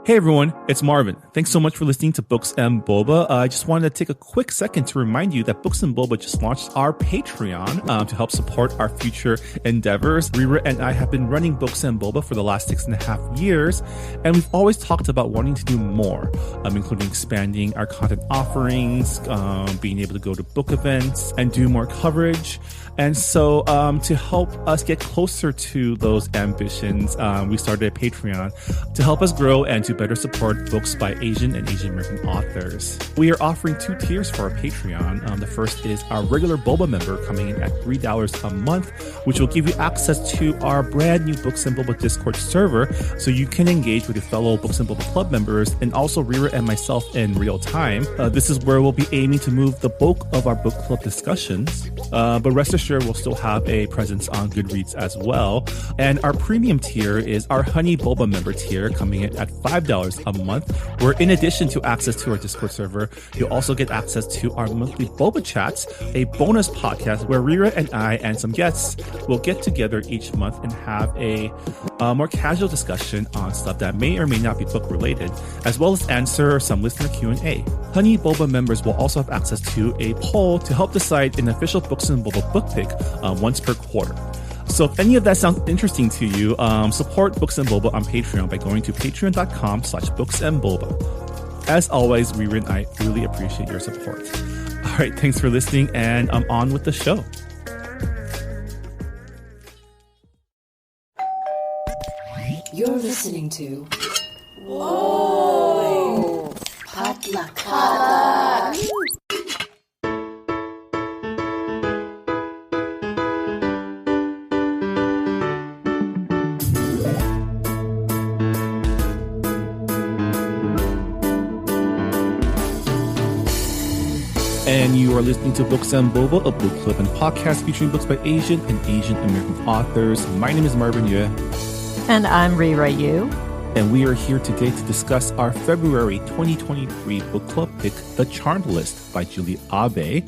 Hey everyone, it's Marvin. Thanks so much for listening to Books and Boba. I just wanted to take a quick second to remind you that Books and Boba just launched our Patreon to help support our future endeavors. Rira and I have been running Books and Boba for the last 6.5 years, and we've always talked about wanting to do more, including expanding our content offerings, being able to go to book events and do more coverage. And so to help us get closer to those ambitions, we started a Patreon to help us grow and to better support books by Asian and Asian American authors. We are offering 2 tiers for our Patreon. The first is our regular Boba member coming in at $3 a month, which will give you access to our brand new Books and Boba Discord server, so you can engage with your fellow Books and Boba Club members and also Rira and myself in real time. This is where we'll be aiming to move the bulk of our book club discussions, but rest assured we'll still have a presence on Goodreads as well. And our premium tier is our Honey Boba member tier, coming in at $5 a month, where in addition to access to our Discord server, you'll also get access to our monthly Boba Chats, a bonus podcast where Rira and I and some guests will get together each month and have a more casual discussion on stuff that may or may not be book related, as well as answer some listener Q&A. Honey Boba members will also have access to a poll to help decide an official Books and Boba book pick once per quarter. So if any of that sounds interesting to you, support Books and Boba on Patreon by going to patreon.com/booksandboba. As always, Rira and I really appreciate your support. All right, thanks for listening, and I'm on with the show. You're listening to Whoa! Potluck. And you are listening to Books and Boba, a book club and podcast featuring books by Asian and Asian American authors. My name is Marvin Yue. And I'm Rira Yu. And we are here today to discuss our February 2023 book club pick, The Charmed List by Julie Abe,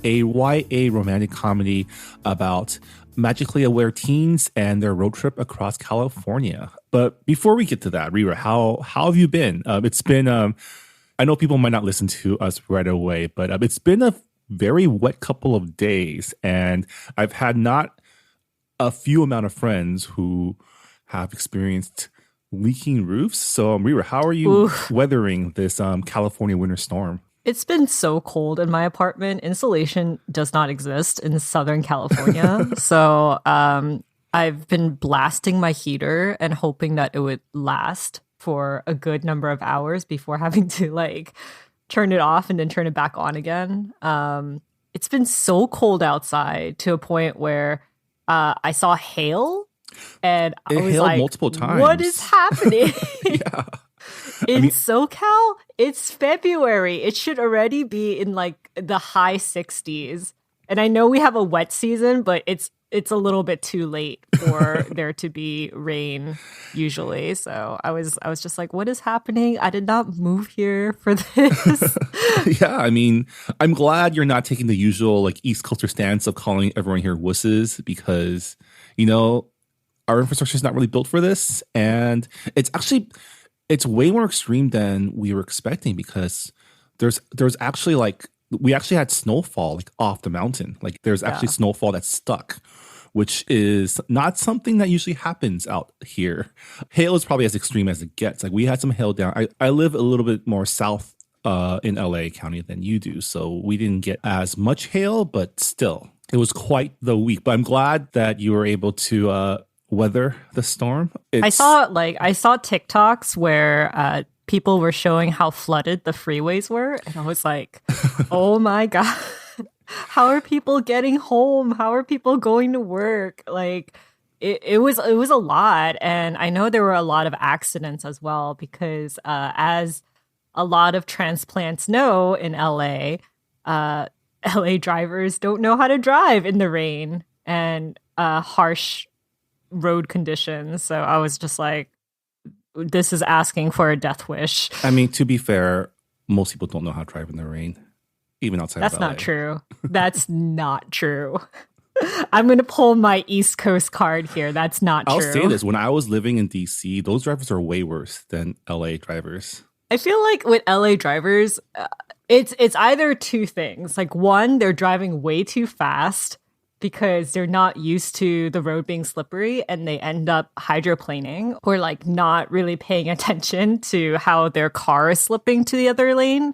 a YA romantic comedy about magically aware teens and their road trip across California. But before we get to that, Rira, how have you been? It's been... I know people might not listen to us right away, but it's been a very wet couple of days, and I've had not a few amount of friends who have experienced leaking roofs. So, Rira, how are you weathering this California winter storm? It's been so cold in my apartment. Insulation does not exist in Southern California. So I've been blasting my heater and hoping that it would last for a good number of hours before having to turn it off and then turn it back on again. It's been so cold outside to a point where I saw hail and I was like, multiple times. What is happening? Yeah. In SoCal, it's February. It should already be in the high 60s. And I know we have a wet season, but it's a little bit too late for there to be rain usually. So I was just like, what is happening? I did not move here for this. Yeah, I mean, I'm glad you're not taking the usual East Coaster stance of calling everyone here wusses, because, our infrastructure is not really built for this. And it's way more extreme than we were expecting, because there's actually we actually had snowfall off the mountain. There's actually snowfall that's stuck, which is not something that usually happens out here. Hail is probably as extreme as it gets. We had some hail down. I live a little bit more south in LA County than you do, so we didn't get as much hail, but still, it was quite the week. But I'm glad that you were able to weather the storm. I saw TikToks where people were showing how flooded the freeways were, and I was like, oh my God, how are people getting home? How are people going to work? It was a lot. And I know there were a lot of accidents as well, because as a lot of transplants know in LA, LA drivers don't know how to drive in the rain and harsh road conditions. So I was just like, this is asking for a death wish. I mean, to be fair, most people don't know how to drive in the rain, even outside of LA. That's not true. That's not true. I'm going to pull my East Coast card here. That's not true. I'll say this. When I was living in DC, those drivers are way worse than LA drivers. I feel like with LA drivers, it's either two things. Like one, they're driving way too fast because they're not used to the road being slippery and they end up hydroplaning or like not really paying attention to how their car is slipping to the other lane.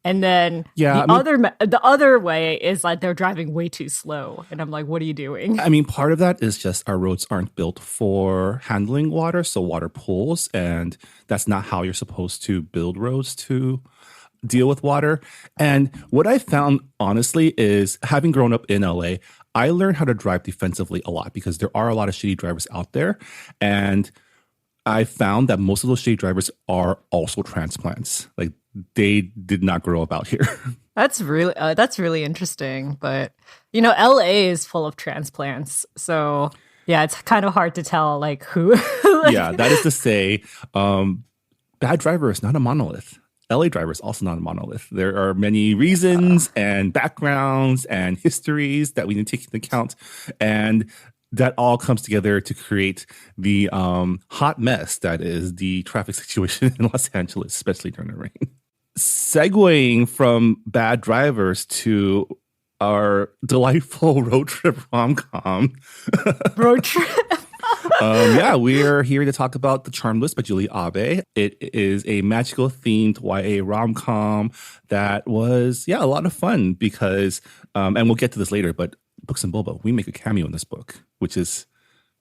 And then the other way is like they're driving way too slow. And I'm like, what are you doing? I mean, part of that is just our roads aren't built for handling water. So water pools, and that's not how you're supposed to build roads to deal with water. And what I found, honestly, is having grown up in LA, I learned how to drive defensively a lot because there are a lot of shitty drivers out there. And I found that most of those shitty drivers are also transplants. Like, they did not grow up out here. That's really interesting. But, you know, LA is full of transplants. So, yeah, it's kind of hard to tell, like, who. Yeah, that is to say, bad driver is not a monolith. LA driver is also not a monolith. There are many reasons and backgrounds and histories that we need to take into account. And that all comes together to create the hot mess that is the traffic situation in Los Angeles, especially during the rain. Segueing from bad drivers to our delightful road trip rom-com. Road trip? Yeah, we're here to talk about The Charmed List by Julie Abe. It is a magical themed YA rom-com that was, a lot of fun because, and we'll get to this later, but Books and Boba, we make a cameo in this book, which is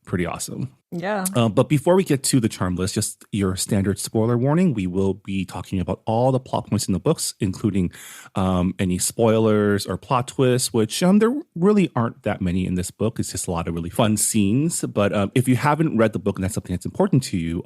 pretty awesome. Yeah. But before we get to The Charmed List, just your standard spoiler warning. We will be talking about all the plot points in the books, including any spoilers or plot twists, which there really aren't that many in this book. It's just a lot of really fun scenes. But if you haven't read the book and that's something that's important to you,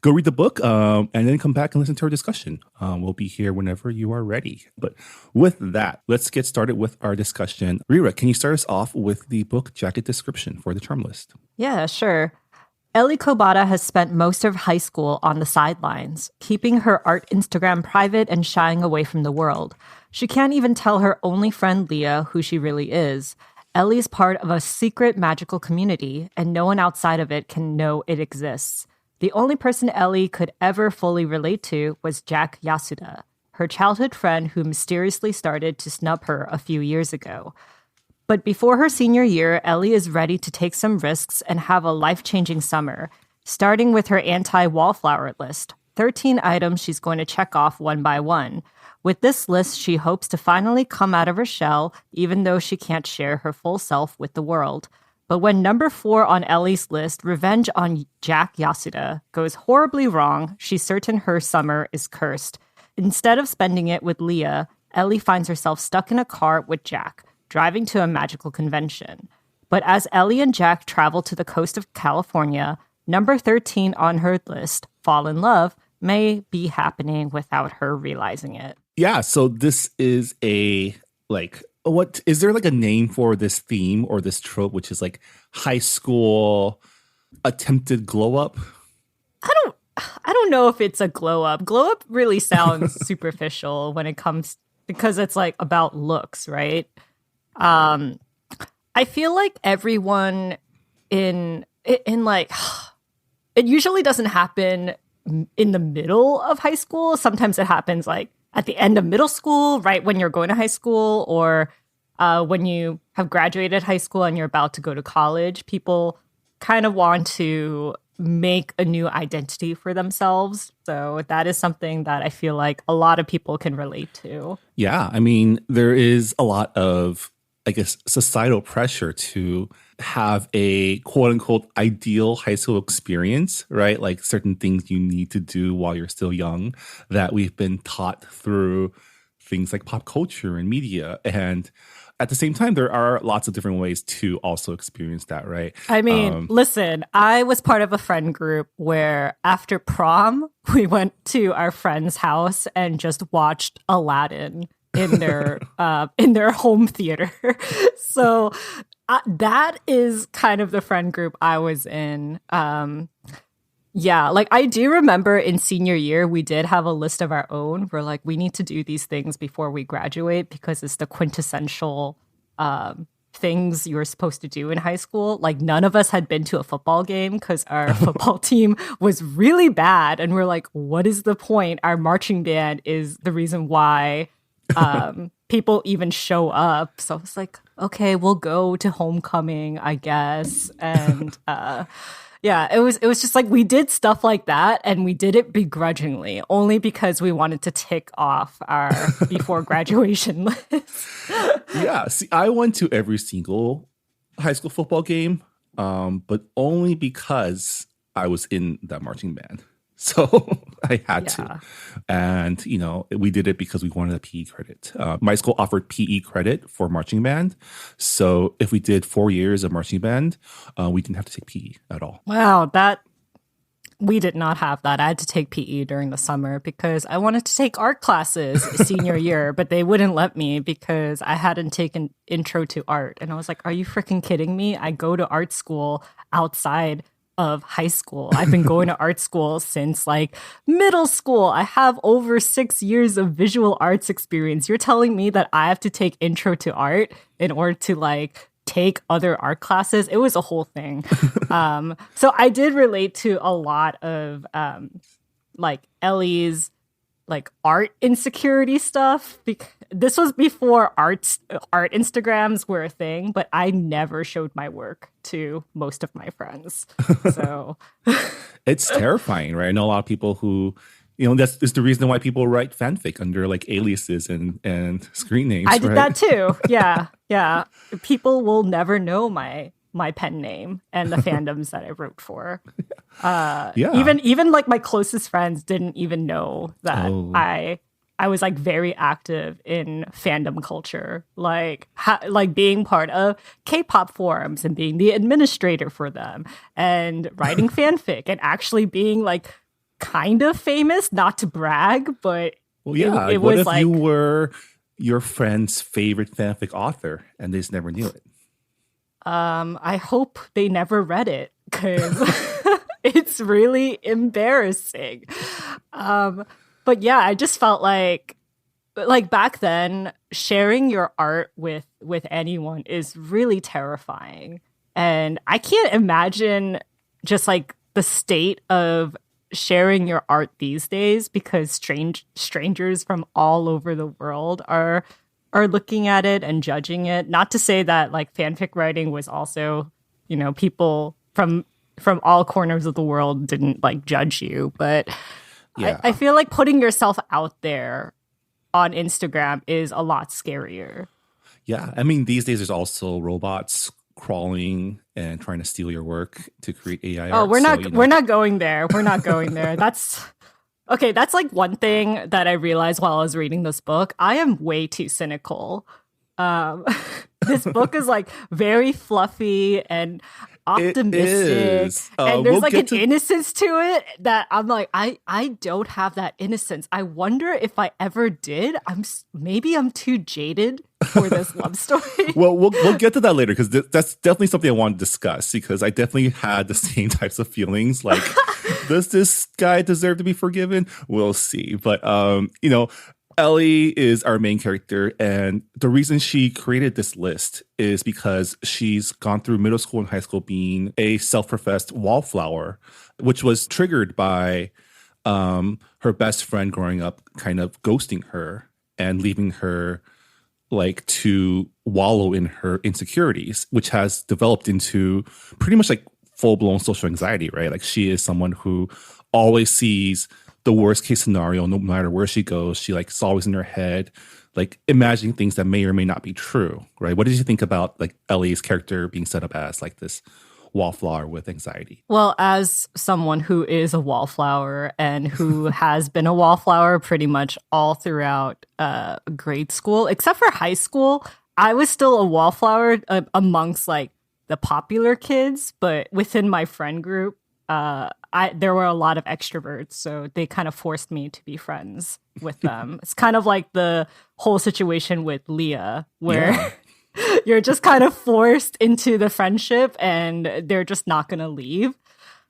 go read the book and then come back and listen to our discussion. We'll be here whenever you are ready. But with that, let's get started with our discussion. Rira, can you start us off with the book jacket description for The Charmed List? Yeah, sure. Ellie Kobata has spent most of high school on the sidelines, keeping her art Instagram private and shying away from the world. She can't even tell her only friend Leah who she really is. Ellie's part of a secret magical community, and no one outside of it can know it exists. The only person Ellie could ever fully relate to was Jack Yasuda, her childhood friend who mysteriously started to snub her a few years ago. But before her senior year, Ellie is ready to take some risks and have a life-changing summer, starting with her anti-wallflower list, 13 items she's going to check off one by one. With this list, she hopes to finally come out of her shell, even though she can't share her full self with the world. But when number 4 on Ellie's list, Revenge on Jack Yasuda, goes horribly wrong, she's certain her summer is cursed. Instead of spending it with Leah, Ellie finds herself stuck in a car with Jack, driving to a magical convention. But as Ellie and Jack travel to the coast of California, number 13 on her list, Fall in Love, may be happening without her realizing it. Yeah, so this is what is there like a name for this theme or this trope, which is like high school attempted glow up? I don't know if it's a glow up. Glow up really sounds superficial when it comes, because it's like about looks, right? I feel like everyone in like, it usually doesn't happen in the middle of high school. Sometimes it happens like at the end of middle school, right when you're going to high school, or when you have graduated high school and you're about to go to college. People kind of want to make a new identity for themselves. So that is something that I feel like a lot of people can relate to. Yeah, I mean, there is a lot of, I guess, societal pressure to have a quote unquote ideal high school experience, right? Like certain things you need to do while you're still young that we've been taught through things like pop culture and media. And at the same time, there are lots of different ways to also experience that, right? I mean, listen, I was part of a friend group where after prom, we went to our friend's house and just watched Aladdin in their home theater. So that is kind of the friend group I was in. Yeah, like I do remember in senior year, we did have a list of our own. We're like, we need to do these things before we graduate because it's the quintessential things you were supposed to do in high school. Like none of us had been to a football game because our football team was really bad. And we're like, what is the point? Our marching band is the reason why people even show up. So I was like, okay, we'll go to homecoming, I guess. And yeah, it was just like we did stuff like that, and we did it begrudgingly, only because we wanted to tick off our before graduation list. Yeah, see, I went to every single high school football game, but only because I was in that marching band. So I had to. And, you know, we did it because we wanted a PE credit. My school offered PE credit for marching band. So if we did 4 years of marching band, we didn't have to take PE at all. Wow, we did not have that. I had to take PE during the summer because I wanted to take art classes senior year, but they wouldn't let me because I hadn't taken intro to art. And I was like, are you freaking kidding me? I go to art school outside of high school. I've been going to art school since like middle school. I have over 6 years of visual arts experience. You're telling me that I have to take intro to art in order to like take other art classes? It was a whole thing. So I did relate to a lot of like Ellie's like art insecurity stuff. This was before art Instagrams were a thing, but I never showed my work to most of my friends. So it's terrifying, right? I know a lot of people who, you know, that's the reason why people write fanfic under like aliases and screen names. I did right? that too. Yeah. People will never know my pen name and the fandoms that I wrote for. Even like my closest friends didn't even know that I was like very active in fandom culture, like being part of K-pop forums and being the administrator for them and writing fanfic and actually being like kind of famous, not to brag, but it what was if like you were your friend's favorite fanfic author and they just never knew it? I hope they never read it because it's really embarrassing. But yeah, I just felt like back then, sharing your art with anyone is really terrifying. And I can't imagine just like the state of sharing your art these days because strangers from all over the world are looking at it and judging it. Not to say that like fanfic writing was also, you know, people from all corners of the world didn't like judge you, but yeah. I feel like putting yourself out there on Instagram is a lot scarier. Yeah, I mean, these days there's also robots crawling and trying to steal your work to create AI art. We're not going there. We're not going there. That's okay. That's like one thing that I realized while I was reading this book. I am way too cynical. This book is like very fluffy and optimistic, and there's like an innocence to it that I'm like, I don't have that innocence. I wonder if I ever did. Maybe I'm too jaded for this love story. Well, we'll get to that later because that's definitely something I want to discuss because I definitely had the same types of feelings. Like, does this guy deserve to be forgiven? We'll see. But you know, Ellie is our main character, and the reason she created this list is because she's gone through middle school and high school being a self-professed wallflower, which was triggered by her best friend growing up kind of ghosting her and leaving her like to wallow in her insecurities, which has developed into pretty much like full-blown social anxiety, right? Like she is someone who always sees the worst case scenario, no matter where she goes. She like it's always in her head, like imagining things that may or may not be true, right? What did you think about like Ellie's character being set up as like this wallflower with anxiety? Well, as someone who is a wallflower and who has been a wallflower pretty much all throughout grade school, except for high school, I was still a wallflower amongst like the popular kids, but within my friend group, there were a lot of extroverts, so they kind of forced me to be friends with them. It's kind of like the whole situation with Leah, where you're just kind of forced into the friendship and they're just not going to leave.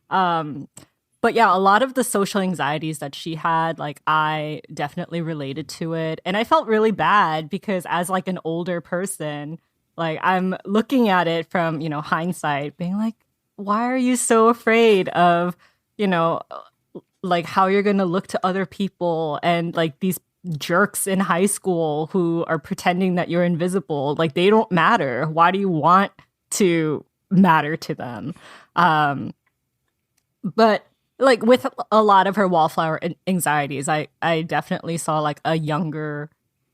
But yeah, a lot of the social anxieties that she had, like I definitely related to it. And I felt really bad because as like an older person, Like I'm looking at it from, hindsight, being like, why are you so afraid of, you know, like how you're going to look to other people and like these jerks in high school who are pretending that you're invisible? Like they don't matter. Why do you want to matter to them? But like with a lot of her wallflower anxieties, I definitely saw like a younger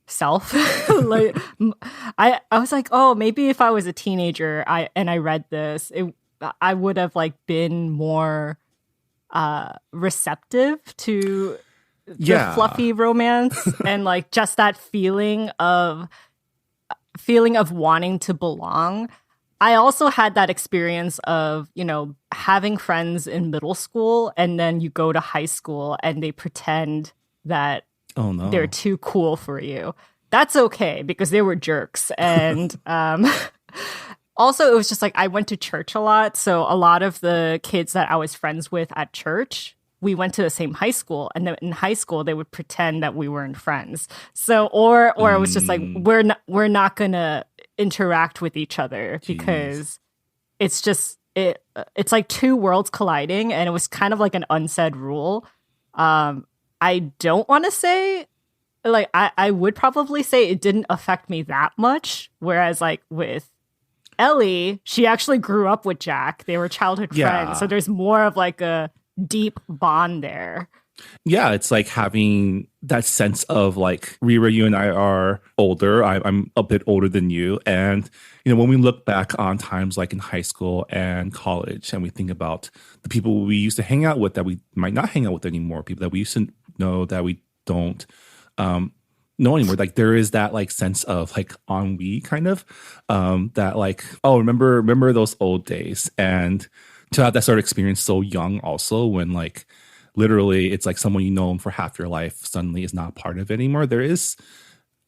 self. Like I was like, oh, maybe if I was a teenager, I read this, I would have like been more receptive to the fluffy romance and like just that feeling of wanting to belong. I also had that experience of, having friends in middle school and then you go to high school and they pretend that they're too cool for you. That's okay because they were jerks. And also, it was just like I went to church a lot. So a lot of the kids that I was friends with at church, we went to the same high school. And then in high school, they would pretend that we weren't friends. So or it was just like, we're not going to interact with each other because it's just it's like two worlds colliding, and it was kind of like an unsaid rule. I don't want to say, like, I would probably say it didn't affect me that much, whereas like with Ellie, she actually grew up with Jack. They were childhood friends, so there's more of like a deep bond there. Yeah, it's like having that sense of like, Rira, you and I are older. I'm a bit older than you. And, when we look back on times like in high school and college and we think about the people we used to hang out with that we might not hang out with anymore, people that we used to know that we don't know anymore. Like there is that like sense of like ennui kind of that like, oh, remember those old days. And to have that sort of experience so young also when like, literally, it's like someone you know for half your life suddenly is not part of it anymore.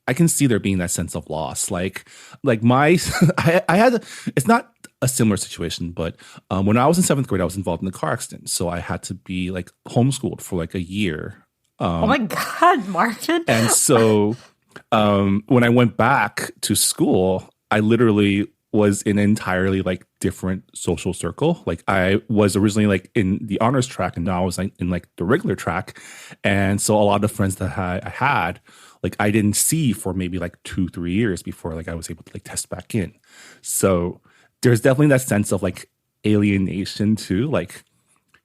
I can see there being that sense of loss. Like I had, it's not a similar situation, but when I was in 7th grade, I was involved in a car accident. So I had to be like homeschooled for like a year. Oh my God, Martin. And so when I went back to school, I literally was in an entirely like different social circle. Like I was originally like in the honors track and now I was like in like the regular track. And so a lot of friends that I had, like I didn't see for maybe like 2-3 years before like I was able to like test back in. So there's definitely that sense of like alienation too. Like,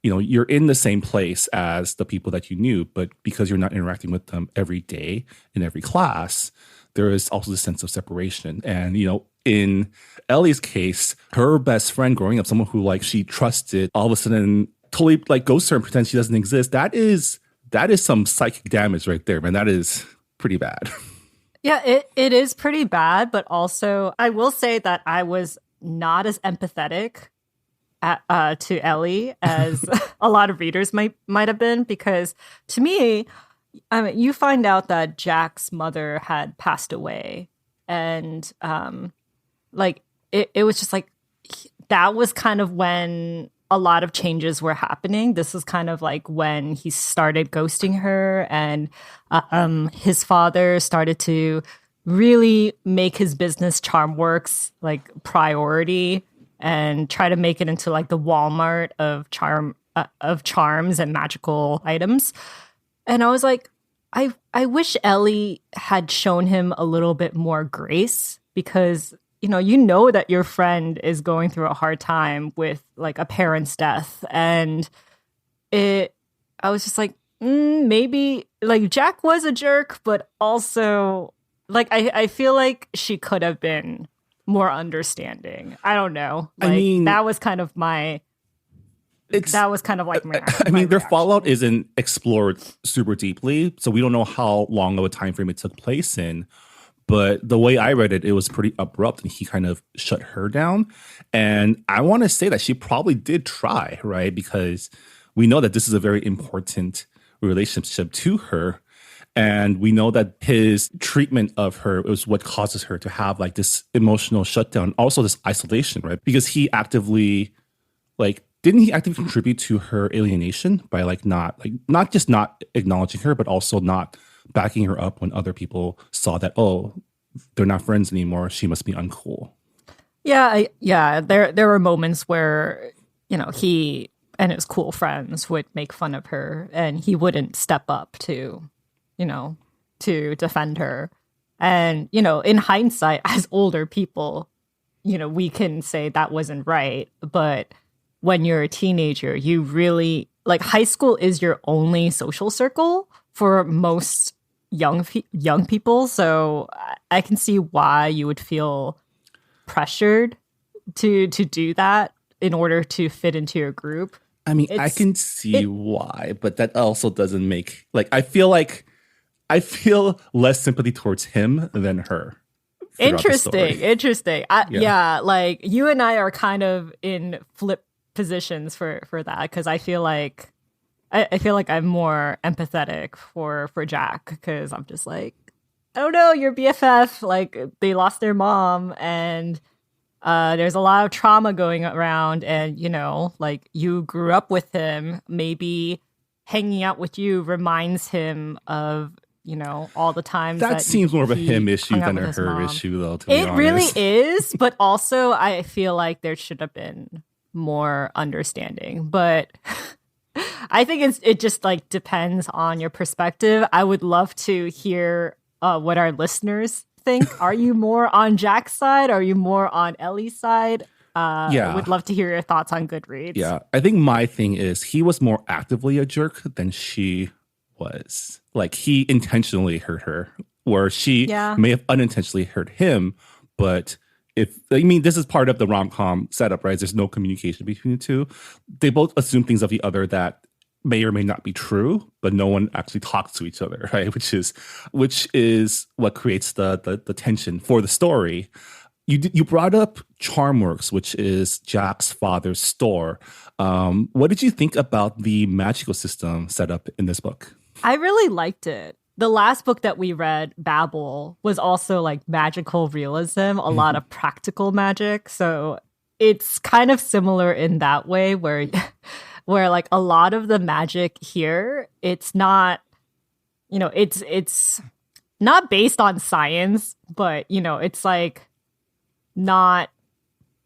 you're in the same place as the people that you knew, but because you're not interacting with them every day in every class, there is also the sense of separation. And, in Ellie's case, her best friend growing up, someone who like she trusted, all of a sudden totally like ghosts her and pretends she doesn't exist. That is some psychic damage right there, man. That is pretty bad. Yeah, it is pretty bad, but also I will say that I was not as empathetic to Ellie as a lot of readers might have been, because to me, you find out that Jack's mother had passed away, and like it was just like that was kind of when a lot of changes were happening. This was kind of like when he started ghosting her, and his father started to really make his business Charmworks like priority and try to make it into like the Walmart of charms and magical items. And I was like, I wish Ellie had shown him a little bit more grace, because you know that your friend is going through a hard time with like a parent's death, and I was just like, maybe like Jack was a jerk, but also like I feel like she could have been more understanding. I don't know. Like, I mean, that was kind of my. That was kind of like my. I mean, their fallout isn't explored super deeply, so we don't know how long of a time frame it took place in. But the way I read it, it was pretty abrupt, and he kind of shut her down. And I want to say that she probably did try, right? Because we know that this is a very important relationship to her. And we know that his treatment of her is what causes her to have like this emotional shutdown, also this isolation, right? Because he actively, like, didn't he actively contribute to her alienation by not just not acknowledging her, but also not backing her up when other people saw that, oh, they're not friends anymore. She must be uncool. Yeah. There were moments where, he and his cool friends would make fun of her and he wouldn't step up to defend her. And, in hindsight, as older people, we can say that wasn't right. But when you're a teenager, you really, like, high school is your only social circle for most young people. So I can see why you would feel pressured to do that in order to fit into your group. I mean, I can see why, but that also doesn't make, I feel less sympathy towards him than her. Interesting. Yeah, like you and I are kind of in flip positions for that, because I feel like I'm more empathetic for Jack, because I'm just like, I don't know, your BFF, like they lost their mom and there's a lot of trauma going around, and like you grew up with him, maybe hanging out with you reminds him of all the times that seems more of a him issue than a her issue, though, to be honest. It really is, but also I feel like there should have been more understanding. But I think it just like depends on your perspective. I would love to hear what our listeners think. Are you more on Jack's side? Are you more on Ellie's side? I would love to hear your thoughts on Goodreads. Yeah, I think my thing is he was more actively a jerk than she was. Like, he intentionally hurt her, where she may have unintentionally hurt him. But this is part of the rom-com setup, right? There's no communication between the two. They both assume things of the other that may or may not be true, but no one actually talks to each other, right? Which is what creates the tension for the story. You brought up Charmworks, which is Jack's father's store. What did you think about the magical system set up in this book? I really liked it. The last book that we read, Babel, was also like magical realism, a lot of practical magic. So it's kind of similar in that way, where like a lot of the magic here, it's not, it's not based on science, but it's like not,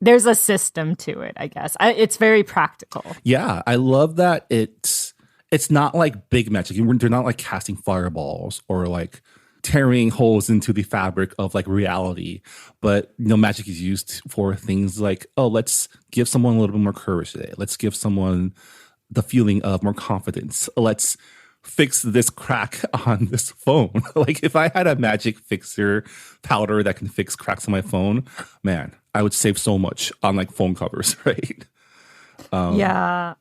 there's a system to it, I guess. It's very practical. Yeah, I love that it's not like big magic. They're not like casting fireballs or like tearing holes into the fabric of like reality. But magic is used for things like, oh, let's give someone a little bit more courage today. Let's give someone the feeling of more confidence. Let's fix this crack on this phone. Like, if I had a magic fixer powder that can fix cracks on my phone, man, I would save so much on like phone covers, right? Yeah.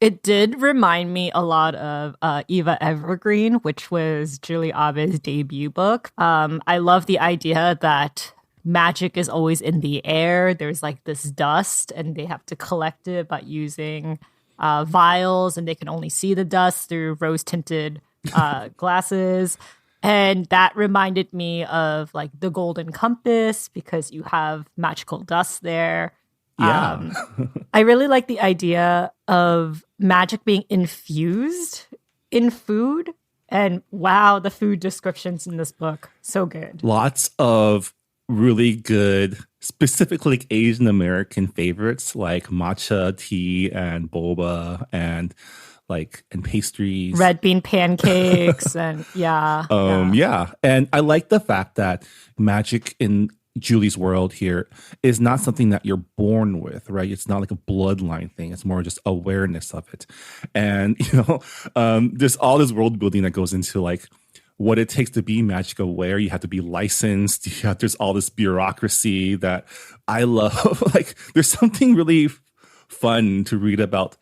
It did remind me a lot of Eva Evergreen, which was Julie Abe's debut book. I love the idea that magic is always in the air. There's like this dust and they have to collect it by using vials, and they can only see the dust through rose-tinted glasses. And that reminded me of like the Golden Compass, because you have magical dust there. Yeah. I really like the idea of magic being infused in food. And wow, the food descriptions in this book, so good. Lots of really good, specifically Asian American favorites like matcha tea and boba and pastries, red bean pancakes, and yeah. And I like the fact that magic in Julie's world here is not something that you're born with, right? It's not like a bloodline thing. It's more just awareness of it. And, there's all this world building that goes into like what it takes to be magic aware. You have to be licensed. There's all this bureaucracy that I love. Like, there's something really fun to read about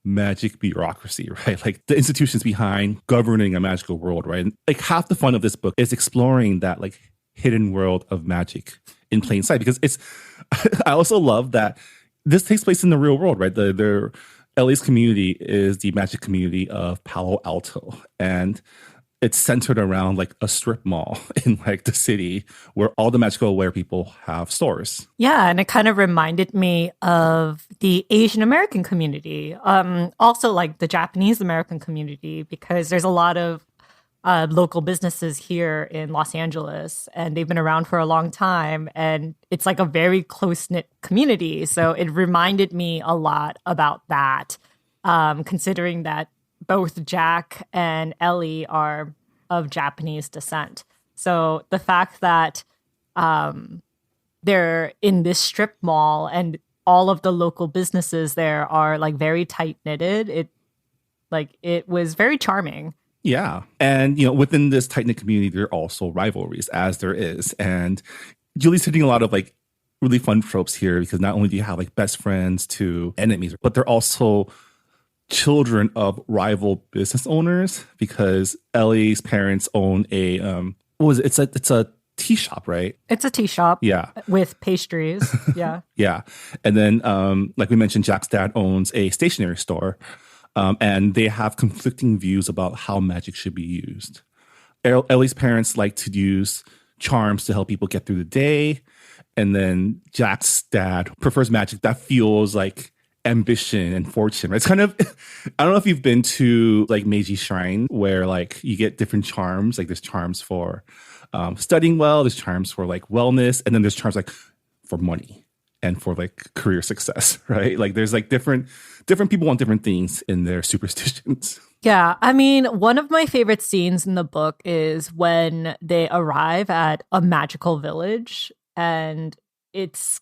magic bureaucracy, right? Like the institutions behind governing a magical world, right? And like half the fun of this book is exploring that like hidden world of magic in plain sight, because I also love that this takes place in the real world, right? LA's community is the magic community of Palo Alto, and it's centered around like a strip mall in like the city where all the magical aware people have stores. Yeah, and it kind of reminded me of the Asian American community, also like the Japanese American community, because there's a lot of local businesses here in Los Angeles, and they've been around for a long time. And it's like a very close knit community. So it reminded me a lot about that, considering that both Jack and Ellie are of Japanese descent. So the fact that they're in this strip mall and all of the local businesses there are like very tight knitted, it was very charming. Yeah. And, within this tight-knit community, there are also rivalries, as there is. And Julie's hitting a lot of like really fun tropes here, because not only do you have like best friends to enemies, but they're also children of rival business owners, because Ellie's parents own a, what was it? It's a tea shop, right? It's a tea shop. Yeah. With pastries. Yeah. Yeah. And then, like we mentioned, Jack's dad owns a stationery store. And they have conflicting views about how magic should be used. Ellie's parents like to use charms to help people get through the day. And then Jack's dad prefers magic that feels like ambition and fortune. Right? It's kind of, I don't know if you've been to like Meiji Shrine, where like you get different charms. Like there's charms for studying well, there's charms for like wellness, and then there's charms like for money and for like career success, right? Like there's like different people want different things in their superstitions. Yeah, I mean, one of my favorite scenes in the book is when they arrive at a magical village, and it's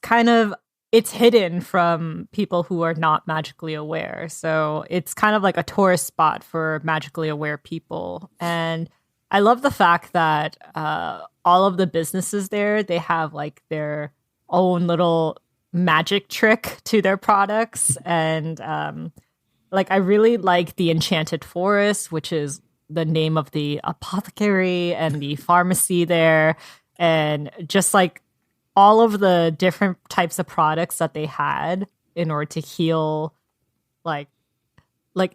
hidden from people who are not magically aware. So it's kind of like a tourist spot for magically aware people. And I love the fact that all of the businesses there, they have like their own little magic trick to their products. And I really like the Enchanted Forest, which is the name of the apothecary and the pharmacy there, and just like all of the different types of products that they had in order to heal, like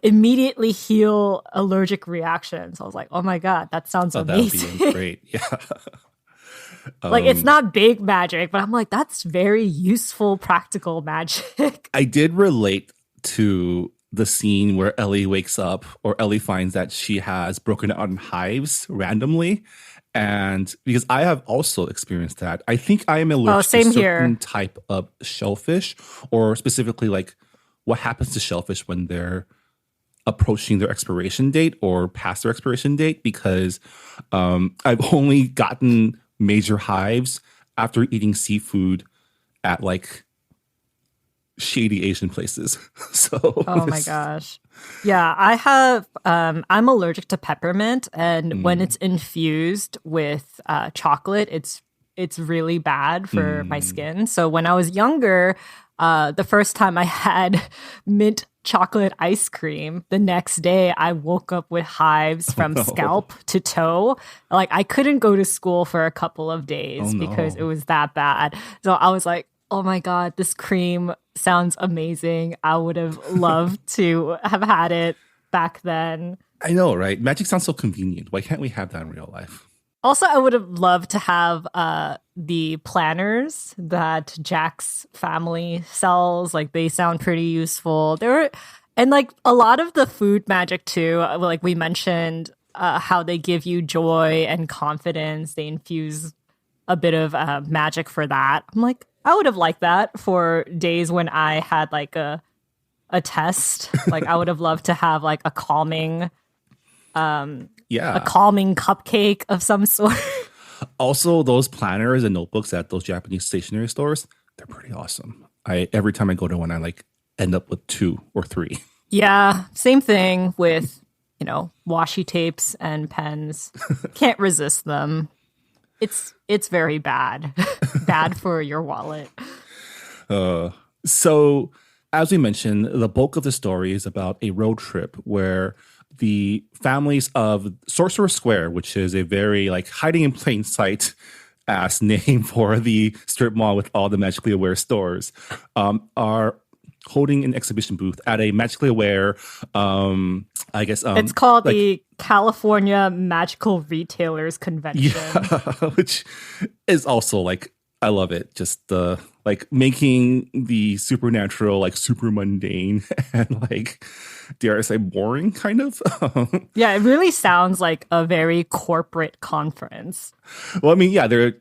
immediately heal allergic reactions. I was like, oh my God, that sounds amazing. That would be great. Yeah. It's not big magic, but I'm like, that's very useful, practical magic. I did relate to the scene where Ellie wakes up, or Ellie finds that she has broken out in hives randomly. And because I have also experienced that, I think I am allergic to a certain type of shellfish, or specifically like what happens to shellfish when they're approaching their expiration date or past their expiration date, because I've only gotten major hives after eating seafood at like shady Asian places. Oh my gosh. Yeah, I have I'm allergic to peppermint, and when it's infused with chocolate, it's really bad for my skin. So when I was younger, the first time I had mint chocolate ice cream, the next day I woke up with hives from scalp to toe. Like I couldn't go to school for a couple of days because it was that bad. So I was like, oh my God, this cream sounds amazing. I would have loved to have had it back then. I know, right? Magic sounds so convenient. Why can't we have that in real life? Also, I would have loved to have the planners that Jack's family sells. Like, they sound pretty useful. And like a lot of the food magic too. Like we mentioned, how they give you joy and confidence. They infuse a bit of magic for that. I'm like, I would have liked that for days when I had like a test. Like, I would have loved to have like a calming. A calming cupcake of some sort. Also, those planners and notebooks at those Japanese stationery stores, they're pretty awesome. Every time I go to one, I like end up with 2 or 3. Yeah, same thing with, washi tapes and pens. Can't resist them. It's very bad. Bad for your wallet. So, as we mentioned, the bulk of the story is about a road trip where the families of Sorcerer Square, which is a very like hiding in plain sight ass name for the strip mall with all the magically aware stores, are holding an exhibition booth at a magically aware, it's called the California Magical Retailers Convention. Yeah, which is also like I love it. Just the like making the supernatural like super mundane and like dare I say boring kind of. Yeah, it really sounds like a very corporate conference. Well, I mean, yeah, they're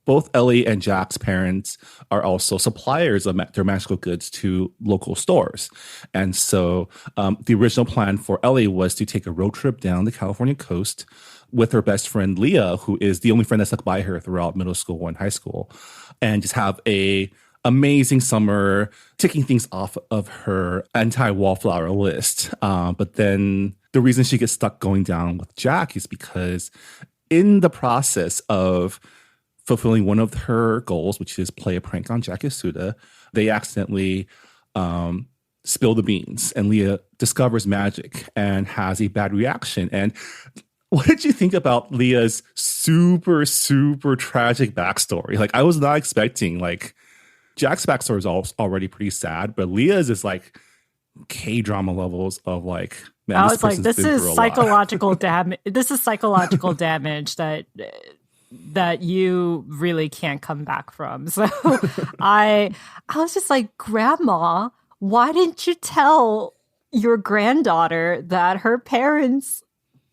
both Ellie and Jack's parents are also suppliers of their magical goods to local stores, and so the original plan for Ellie was to take a road trip down the California coast with her best friend Leah, who is the only friend that stuck by her throughout middle school and high school, and just have a amazing summer, ticking things off of her anti-wallflower list. But then the reason she gets stuck going down with Jack is because in the process of fulfilling one of her goals, which is play a prank on Jack Yasuda, they accidentally spill the beans, and Leah discovers magic and has a bad reaction. And what did you think about Leah's super, super tragic backstory? Like, I was not expecting, like, Jack's backstory is already pretty sad, but Leah's is like K-drama levels of like, man, I was like, this is psychological damage. This is psychological damage that you really can't come back from. So I was just like, Grandma, why didn't you tell your granddaughter that her parents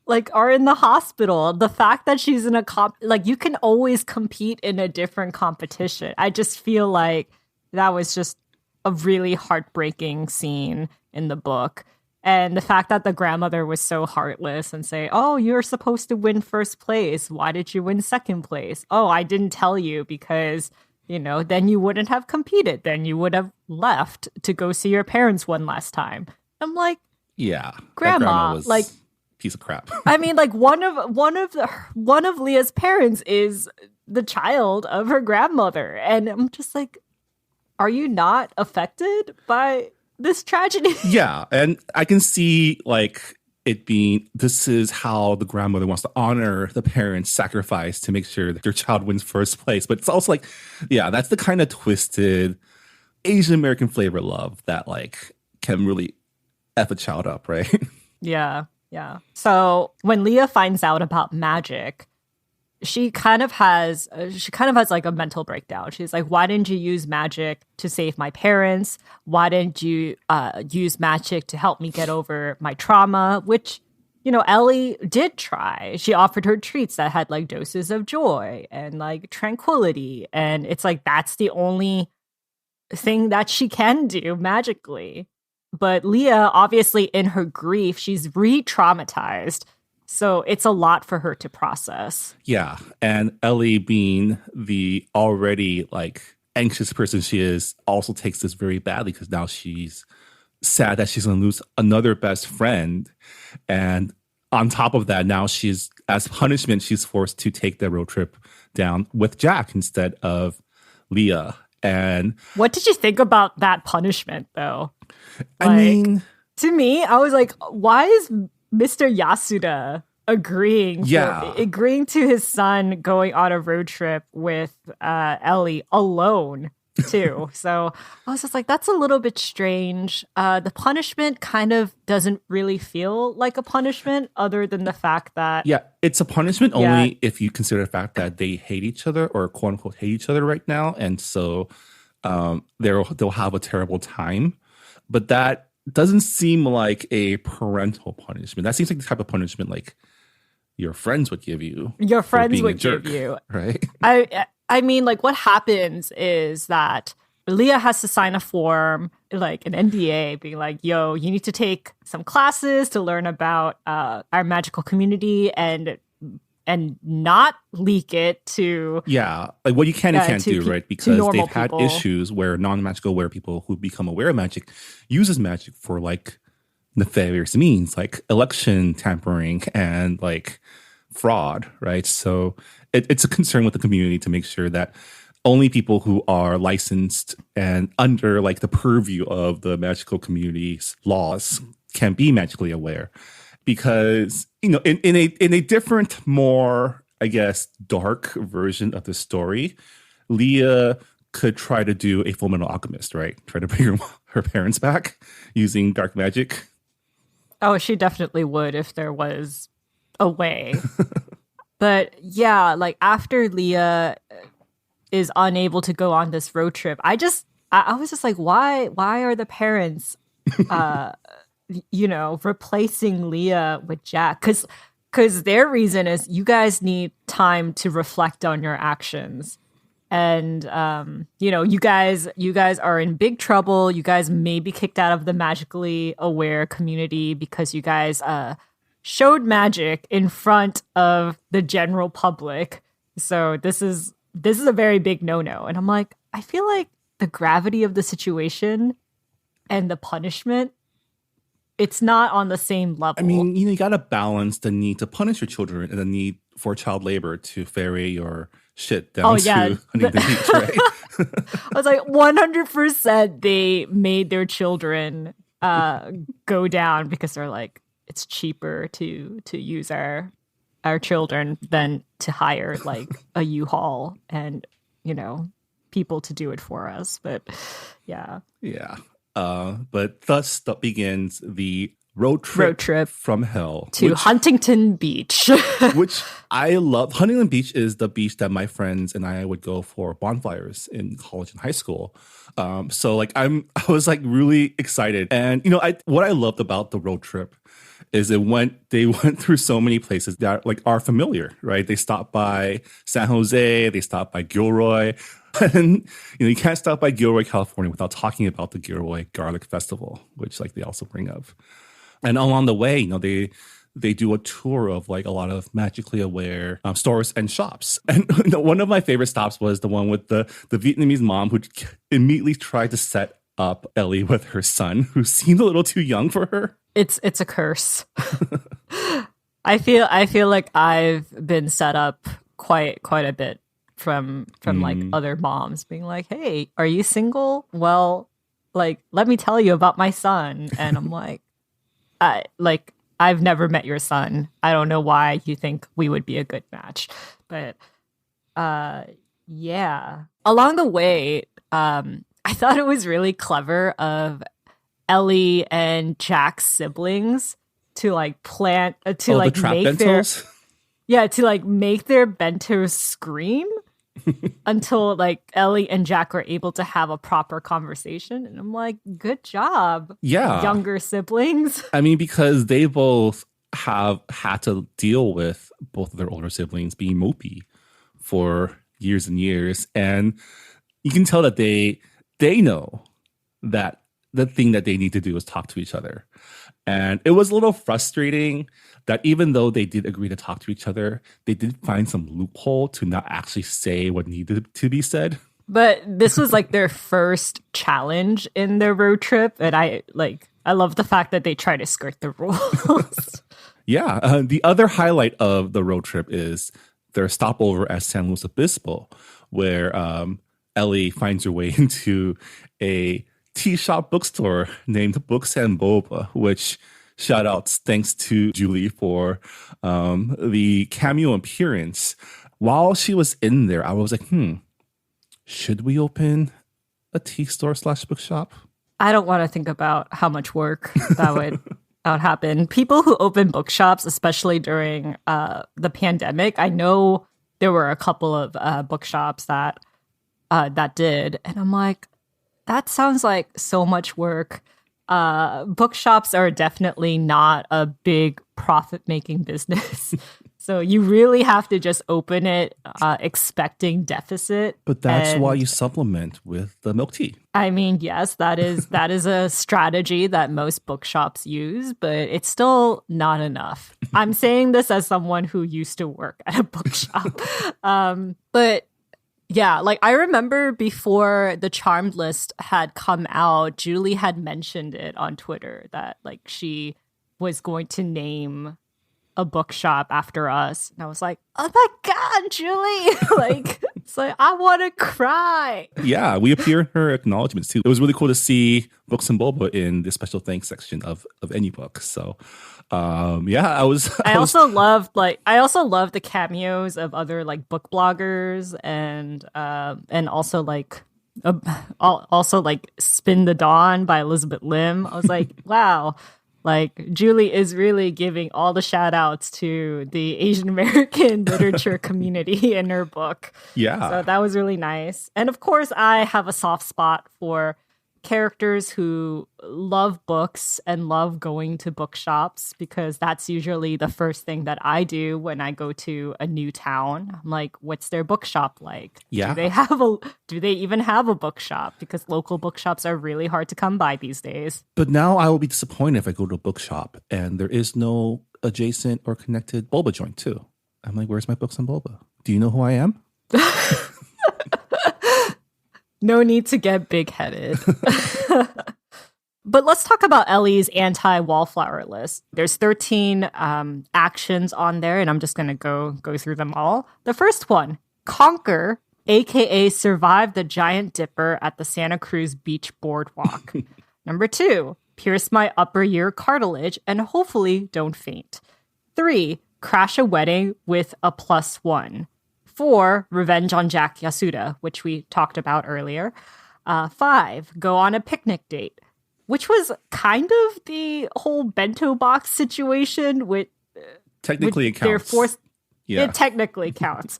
like are in the hospital? The fact that she's in a like you can always compete in a different competition. I just feel like that was just a really heartbreaking scene in the book. And the fact that the grandmother was so heartless and say, oh, you're supposed to win first place. Why did you win second place? Oh, I didn't tell you because, then you wouldn't have competed. Then you would have left to go see your parents one last time. I'm like, yeah, grandma was like piece of crap. I mean, like one of Leah's parents is the child of her grandmother. And I'm just like, are you not affected by this tragedy? Yeah, and I can see like it being this is how the grandmother wants to honor the parents' sacrifice to make sure that their child wins first place. But it's also like, yeah, that's the kind of twisted Asian American flavor love that like can really F a child up, right? Yeah. So when Leah finds out about magic, she kind of has like a mental breakdown. She's like, why didn't you use magic to save my parents? Why didn't you use magic to help me get over my trauma? Which, Ellie did try. She offered her treats that had like doses of joy and like tranquility. And it's like, that's the only thing that she can do magically. But Leah, obviously in her grief, she's re-traumatized. So it's a lot for her to process. Yeah. And Ellie, being the already like anxious person she is, also takes this very badly because now she's sad that she's going to lose another best friend. And on top of that, now she's, as punishment, she's forced to take the road trip down with Jack instead of Leah. And what did you think about that punishment, though? I mean, to me, I was like, why is Mr. Yasuda agreeing to his son going on a road trip with Ellie alone too? So I was just like, that's a little bit strange. The punishment kind of doesn't really feel like a punishment other than the fact that it's a punishment only if you consider the fact that they hate each other or quote unquote hate each other right now, and so they'll have a terrible time. But that doesn't seem like a parental punishment. That seems like the type of punishment like your friends would give you. Your friends would give you. Right? I mean, like what happens is that Leah has to sign a form, like an NDA, being like, yo, you need to take some classes to learn about our magical community and not leak it to like what you can and can't do, right? Because they've had people. issues where non-magical aware people who become aware of magic uses magic for like nefarious means, like election tampering and like fraud, right? So it's a concern with the community to make sure that only people who are licensed and under like the purview of the magical community's laws can be magically aware. Because, in a different, more, I guess, dark version of the story, Leah could try to do a Full Metal Alchemist, right? Try to bring her parents back using dark magic. Oh, she definitely would if there was a way. But yeah, like after Leah is unable to go on this road trip. I was just like, why are the parents replacing Leah with Jack? Because their reason is you guys need time to reflect on your actions. And you guys are in big trouble. You guys may be kicked out of the magically aware community because you guys showed magic in front of the general public. So this is a very big no-no. And I'm like, I feel like the gravity of the situation and the punishment, it's not on the same level. I mean, you got to balance the need to punish your children and the need for child labor to ferry your shit down to Huntington Beach, right? I was like, 100% they made their children go down because they're like, it's cheaper to use our children than to hire like a U-Haul and, people to do it for us. But yeah. Yeah. But thus begins the road trip from hell to Huntington Beach, which I love. Huntington Beach is the beach that my friends and I would go for bonfires in college and high school. So like I was like really excited, and what I loved about the road trip is they went through so many places that like are familiar, right? They stopped by San Jose, they stopped by Gilroy. And you can't stop by Gilroy, California without talking about the Gilroy Garlic Festival, which like they also bring up. And along the way, they do a tour of like a lot of magically aware stores and shops. And one of my favorite stops was the one with the Vietnamese mom who immediately tried to set up Ellie with her son, who seemed a little too young for her. It's a curse. I feel like I've been set up quite a bit from like other moms being like, hey, are you single? Well, like, let me tell you about my son. And I'm like, I've never met your son. I don't know why you think we would be a good match. But yeah. Along the way, I thought it was really clever of Ellie and Jack's siblings to like plant to like the trap make bentos? to like make their bentos scream until like Ellie and Jack were able to have a proper conversation. And I'm like, good job. Yeah. Younger siblings. I mean, because they both have had to deal with both of their older siblings being mopey for years and years. And you can tell that they know that the thing that they need to do is talk to each other. And it was a little frustrating that even though they did agree to talk to each other, they did find some loophole to not actually say what needed to be said. But this was like their first challenge in their road trip. And I love the fact that they try to skirt the rules. Yeah. The other highlight of the road trip is their stopover at San Luis Obispo, where Ellie finds her way into a tea shop bookstore named Books and Boba, which shout outs thanks to Julie for the cameo appearance. While she was in there, I was like, should we open a tea store / bookshop? I don't want to think about how much work that would happen. People who open bookshops, especially during the pandemic, I know there were a couple of bookshops that did, and I'm like, that sounds like so much work. Bookshops are definitely not a big profit-making business. So you really have to just open it expecting deficit. But that's why you supplement with the milk tea. I mean, yes, that is a strategy that most bookshops use, but it's still not enough. I'm saying this as someone who used to work at a bookshop. But yeah, like I remember before the Charmed list had come out, Julie had mentioned it on Twitter that like she was going to name a bookshop after us. And I was like, oh my God, Julie. Like, it's like, I want to cry. Yeah, we appear in her acknowledgements too. It was really cool to see Books and Boba in the special thanks section of any book. So yeah, I also loved the cameos of other like book bloggers and also like Spin the Dawn by Elizabeth Lim. I was like, wow, Like, Julie is really giving all the shout outs to the Asian American literature community in her book. Yeah. So that was really nice. And of course, I have a soft spot for characters who love books and love going to bookshops, because that's usually the first thing that I do when I go to a new town. I'm like, what's their bookshop like? Yeah. Do they even have a bookshop? Because local bookshops are really hard to come by these days. But now I will be disappointed if I go to a bookshop and there is no adjacent or connected Boba joint too. I'm like, where's my books on Boba? Do you know who I am? No need to get big-headed. But let's talk about Ellie's anti-wallflower list. There's 13 actions on there, and I'm just going to go through them all. The first one, conquer, aka survive the giant dipper at the Santa Cruz Beach Boardwalk. Number 2, pierce my upper ear cartilage and hopefully don't faint. 3, crash a wedding with a +1. 4, revenge on Jack Yasuda, which we talked about earlier. 5, go on a picnic date, which was kind of the whole bento box situation with... Technically, it counts. It technically counts.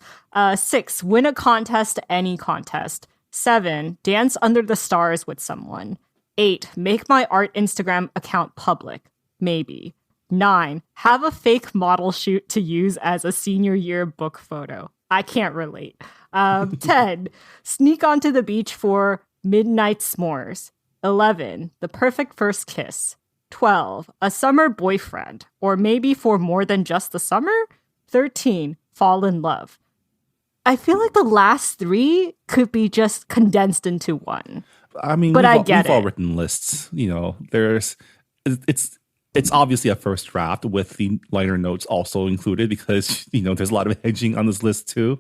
6, win a contest, any contest. 7, dance under the stars with someone. 8, make my art Instagram account public. Maybe. 9, have a fake model shoot to use as a senior year book photo. I can't relate. 10, sneak onto the beach for midnight s'mores. 11, the perfect first kiss. 12, a summer boyfriend, or maybe for more than just the summer. 13, fall in love. I feel like the last 3 could be just condensed into one. I mean, but we've all written lists. You know, it's obviously a first draft with the liner notes also included because, you know, there's a lot of hedging on this list too.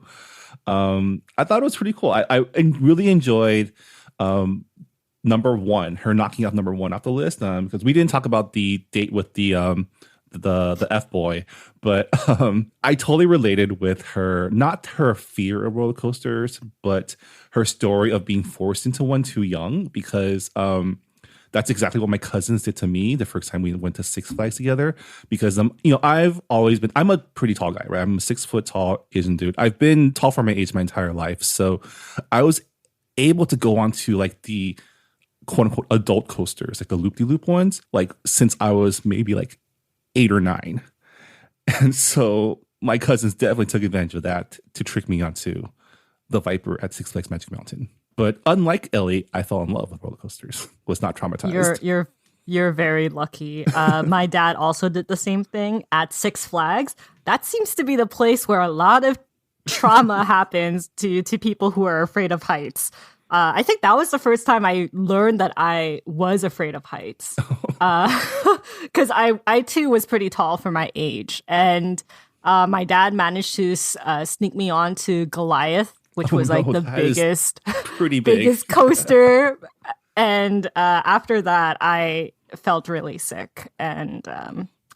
I thought it was pretty cool. I really enjoyed number 1, her knocking off number 1 off the list, because we didn't talk about the date with the F boy, but I totally related with her, not her fear of roller coasters, but her story of being forced into one too young, because that's exactly what my cousins did to me the first time we went to Six Flags together. Because I'm a pretty tall guy, right? I'm a 6 foot tall Asian dude. I've been tall for my age my entire life, so I was able to go on to like the quote unquote adult coasters, like the loop-de-loop ones, like since I was maybe like 8 or 9. And so my cousins definitely took advantage of that to trick me onto the Viper at Six Flags Magic Mountain. But unlike Ellie, I fell in love with roller coasters. Was not traumatized. You're very lucky. My dad also did the same thing at Six Flags. That seems to be the place where a lot of trauma happens to people who are afraid of heights. I think that was the first time I learned that I was afraid of heights. Because I too was pretty tall for my age. And my dad managed to sneak me on to Goliath, which was like the biggest coaster. And after that, I felt really sick. And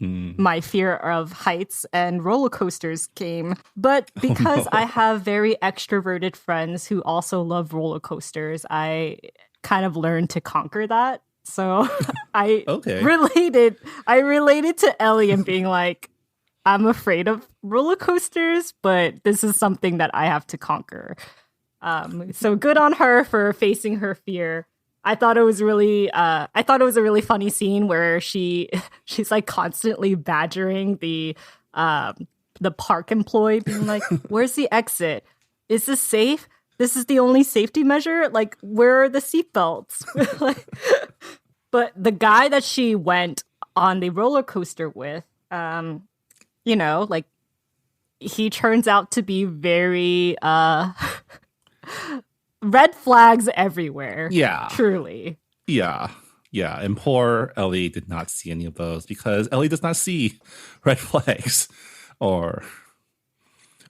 my fear of heights and roller coasters came. But because I have very extroverted friends who also love roller coasters, I kind of learned to conquer that. So I related to Ellie and being like, I'm afraid of roller coasters, but this is something that I have to conquer. So good on her for facing her fear. I thought it was a really funny scene where she's like constantly badgering the park employee, being like, "Where's the exit? Is this safe? This is the only safety measure. Like, where are the seatbelts?" But the guy that she went on the roller coaster with, like he turns out to be very red flags everywhere. Yeah. Truly. Yeah. Yeah. And poor Ellie did not see any of those because Ellie does not see red flags or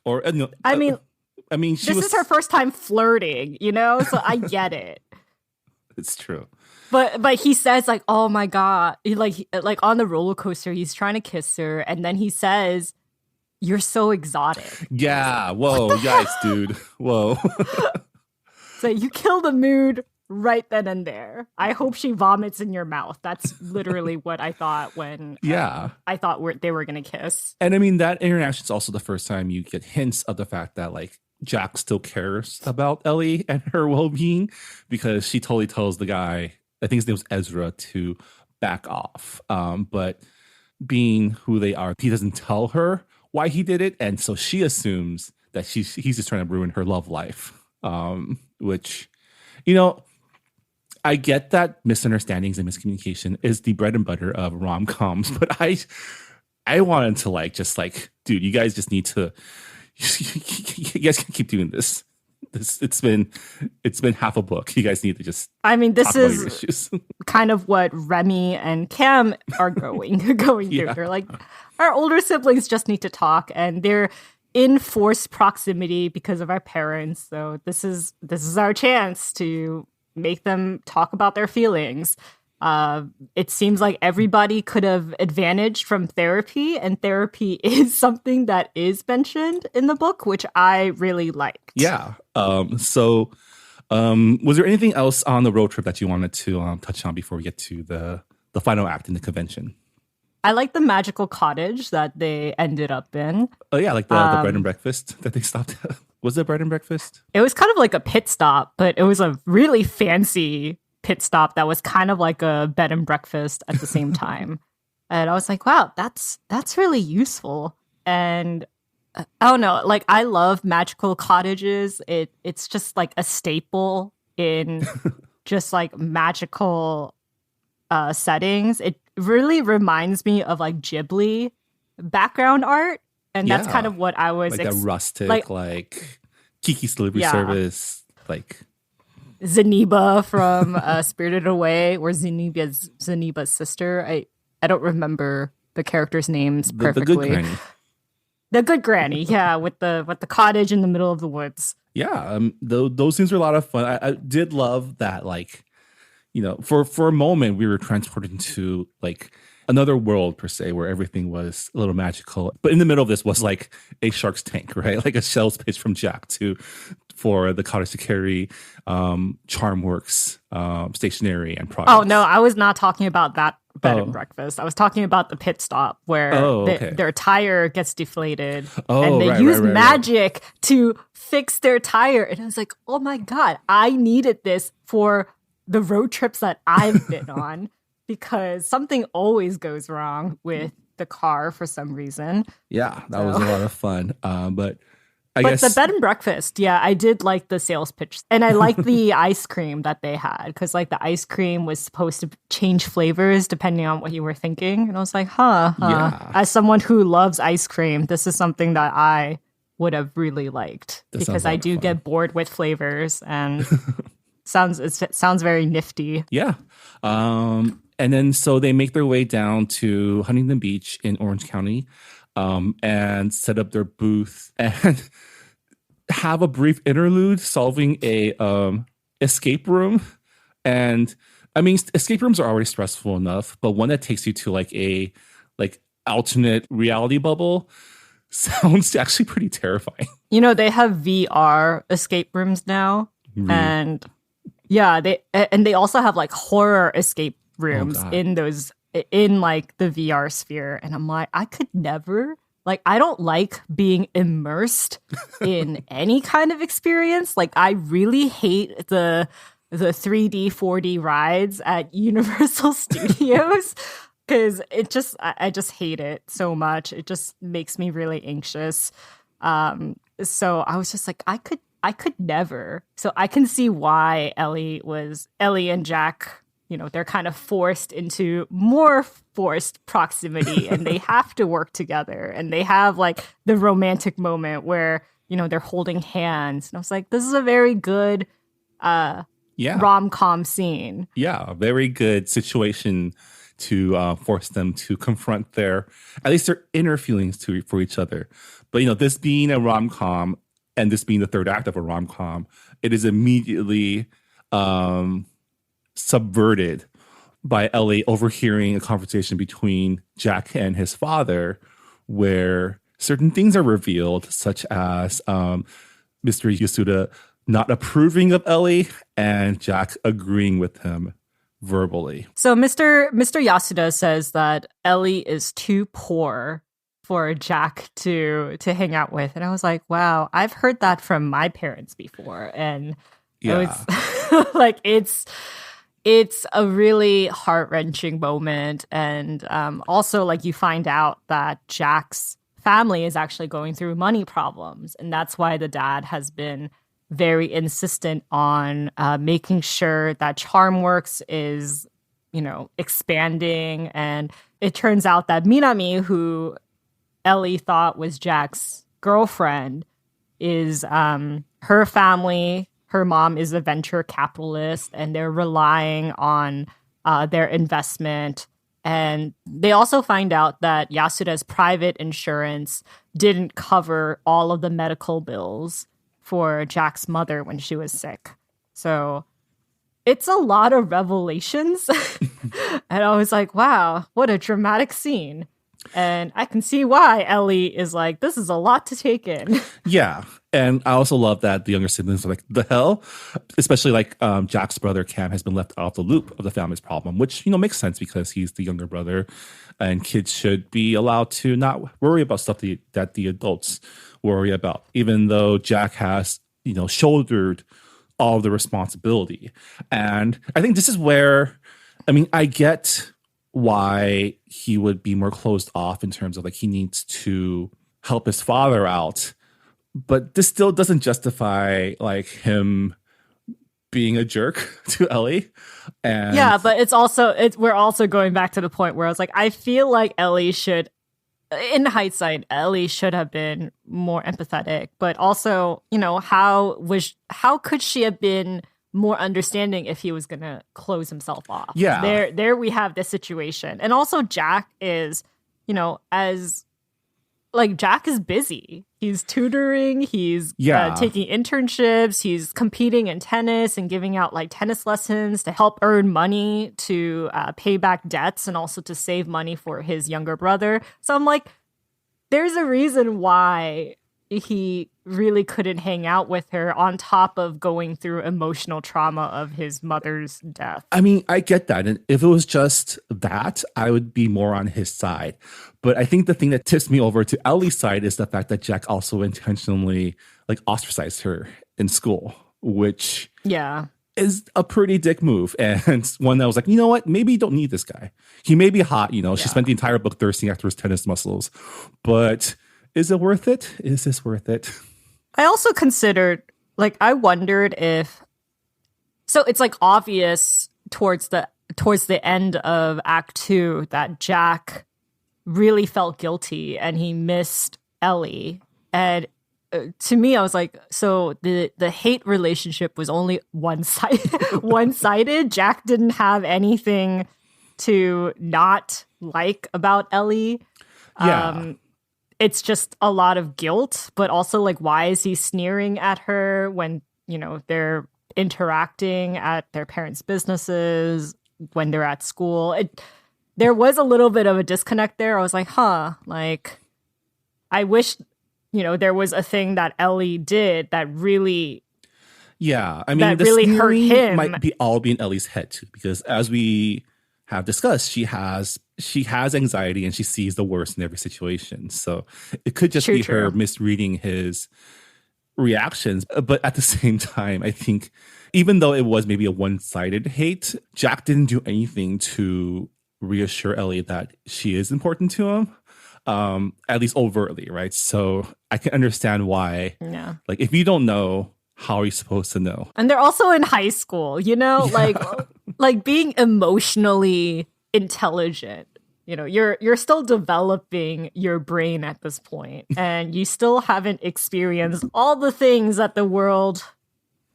I mean, this is her first time flirting, so I get it. It's true. But he says like, oh my God, like on the roller coaster, he's trying to kiss her. And then he says, "You're so exotic." Yeah. Whoa. Yikes, dude. Whoa. So you kill the mood right then and there. I hope she vomits in your mouth. That's literally what I thought when I thought they were going to kiss. And I mean, that interaction is also the first time you get hints of the fact that like Jack still cares about Ellie and her well-being, because she totally tells the guy, I think his name was Ezra, to back off. But being who they are, he doesn't tell her why he did it. And so she assumes that he's just trying to ruin her love life, which, you know, I get that misunderstandings and miscommunication is the bread and butter of rom-coms, but I wanted to like, just like, dude, you guys just need to, you guys can keep doing this. It's been half a book. You guys need to just. I mean, this is kind of what Remy and Cam are going through. They're like, our older siblings just need to talk, and they're in forced proximity because of our parents. So this is our chance to make them talk about their feelings. It seems like everybody could have advantaged from therapy, and therapy is something that is mentioned in the book, which I really liked. Yeah. So was there anything else on the road trip that you wanted to touch on before we get to the final act in the convention? I like the magical cottage that they ended up in. Oh yeah, like the bread and breakfast that they stopped at. Was it bread and breakfast? It was kind of like a pit stop, but it was a really fancy pit stop that was kind of like a bed and breakfast at the same time. And I was like, wow, that's really useful. And I don't know, like I love magical cottages. It's just like a staple in just like magical settings. It really reminds me of like Ghibli background art. And that's kind of what I was like a rustic, like Kiki's Delivery Service, like Zeniba from Spirited Away, or Zeniba's sister. I don't remember the characters' names perfectly. The good granny. The good granny, yeah, with the cottage in the middle of the woods. Yeah, those things were a lot of fun. I did love that, like, you know, for a moment we were transported into like another world per se, where everything was a little magical. But in the middle of this was like a Shark's Tank, right? Like a sales pitch from Jack for the cottage to carry Charmworks stationery and products. Oh no, I was not talking about that bed and breakfast. I was talking about the pit stop where their tire gets deflated and they use magic to fix their tire. And I was like, oh my God, I needed this for the road trips that I've been on, because something always goes wrong with the car for some reason. Yeah, that was a lot of fun. But I guess the bed and breakfast, yeah, I did like the sales pitch. And I liked the ice cream that they had, because like the ice cream was supposed to change flavors depending on what you were thinking. And I was like, yeah. As someone who loves ice cream, this is something that I would have really liked, because I do get bored with flavors, and it sounds very nifty. Yeah. And then so they make their way down to Huntington Beach in Orange County, and set up their booth and have a brief interlude solving a escape room. And I mean, escape rooms are already stressful enough, but one that takes you to like a alternate reality bubble sounds actually pretty terrifying. You know, they have VR escape rooms now, and yeah, they also have like horror escape rooms in like the VR sphere. And I'm like, I could never, like, I don't like being immersed in any kind of experience. Like, I really hate the 3D, 4D rides at Universal Studios, because I just hate it so much. It just makes me really anxious. So I was just like, I could never. So I can see why Ellie and Jack, you know, they're kind of forced into more forced proximity, and they have to work together, and they have like the romantic moment where, you know, they're holding hands. And I was like, this is a very good rom-com scene. Yeah, a very good situation to force them to confront at least their inner feelings for each other. But, you know, this being a rom-com, and this being the third act of a rom-com, it is immediately subverted by Ellie overhearing a conversation between Jack and his father, where certain things are revealed, such as Mr. Yasuda not approving of Ellie and Jack agreeing with him verbally. So Mr. Yasuda says that Ellie is too poor for Jack to hang out with. And I was like, wow, I've heard that from my parents before. And Yeah. like it's a really heart-wrenching moment. And also like you find out that Jack's family is actually going through money problems. And that's why the dad has been very insistent on making sure that Charmworks is, expanding. And it turns out that Minami, who Ellie thought was Jack's girlfriend, is her family. Her mom is a venture capitalist, and they're relying on their investment. And they also find out that Yasuda's private insurance didn't cover all of the medical bills for Jack's mother when she was sick. So it's a lot of revelations. And I was like, wow, what a dramatic scene. And I can see why Ellie is like, this is a lot to take in. Yeah. And I also love that the younger siblings are like, the hell? Especially like Jack's brother Cam has been left out of the loop of the family's problem, which, makes sense because he's the younger brother and kids should be allowed to not worry about stuff that the adults worry about, even though Jack has, shouldered all of the responsibility. And I think this is where, I get why he would be more closed off in terms of like he needs to help his father out. But this still doesn't justify like him being a jerk to Ellie. And yeah, but we're also going back to the point where I was like, I feel like Ellie should, in hindsight, Ellie should have been more empathetic. But also, how could she have been more understanding if he was going to close himself off? Yeah. There we have this situation. And also Jack is, Jack is busy. He's tutoring. He's taking internships. He's competing in tennis and giving out like tennis lessons to help earn money to pay back debts and also to save money for his younger brother. So I'm like, there's a reason why he really couldn't hang out with her on top of going through emotional trauma of his mother's death. I get that. And if it was just that, I would be more on his side. But I think the thing that tips me over to Ellie's side is the fact that Jack also intentionally like ostracized her in school, which is a pretty dick move. And one that was like, you know what? Maybe you don't need this guy. He may be hot, She spent the entire book thirsting after his tennis muscles. But is it worth it? Is this worth it? I also considered, I wondered if, so it's like obvious towards the end of Act 2 that Jack really felt guilty and he missed Ellie. And to me, I was like, so the hate relationship was only one-sided. Jack didn't have anything to not like about Ellie. Yeah. It's just a lot of guilt, but also why is he sneering at her when, they're interacting at their parents' businesses, when they're at school? There was a little bit of a disconnect there. I was like, I wish, there was a thing that Ellie did that really... Yeah, that really hurt him. Might be all be in Ellie's head too, because as we have discussed, she has anxiety and she sees the worst in every situation. So it could just be her misreading his reactions. But at the same time, I think even though it was maybe a one-sided hate, Jack didn't do anything to reassure Ellie that she is important to him, at least overtly, right? So I can understand why. Yeah. If you don't know, how are you supposed to know? And they're also in high school, like being emotionally intelligent. You're still developing your brain at this point, and you still haven't experienced all the things that the world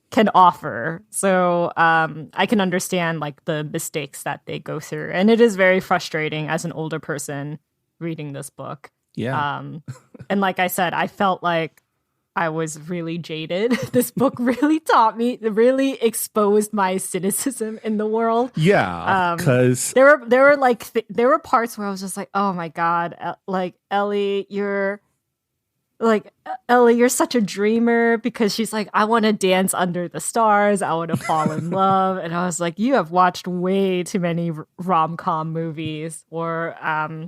can offer. So I can understand the mistakes that they go through, and it is very frustrating as an older person reading this book. Yeah. And like I said, I felt like I was really jaded. This book really really exposed my cynicism in the world. Yeah, because there were parts where I was just like, oh my God, Ellie, you're like, Ellie, you're such a dreamer, because she's like, I want to dance under the stars. I want to fall in love. And I was like, you have watched way too many rom-com movies. Or, I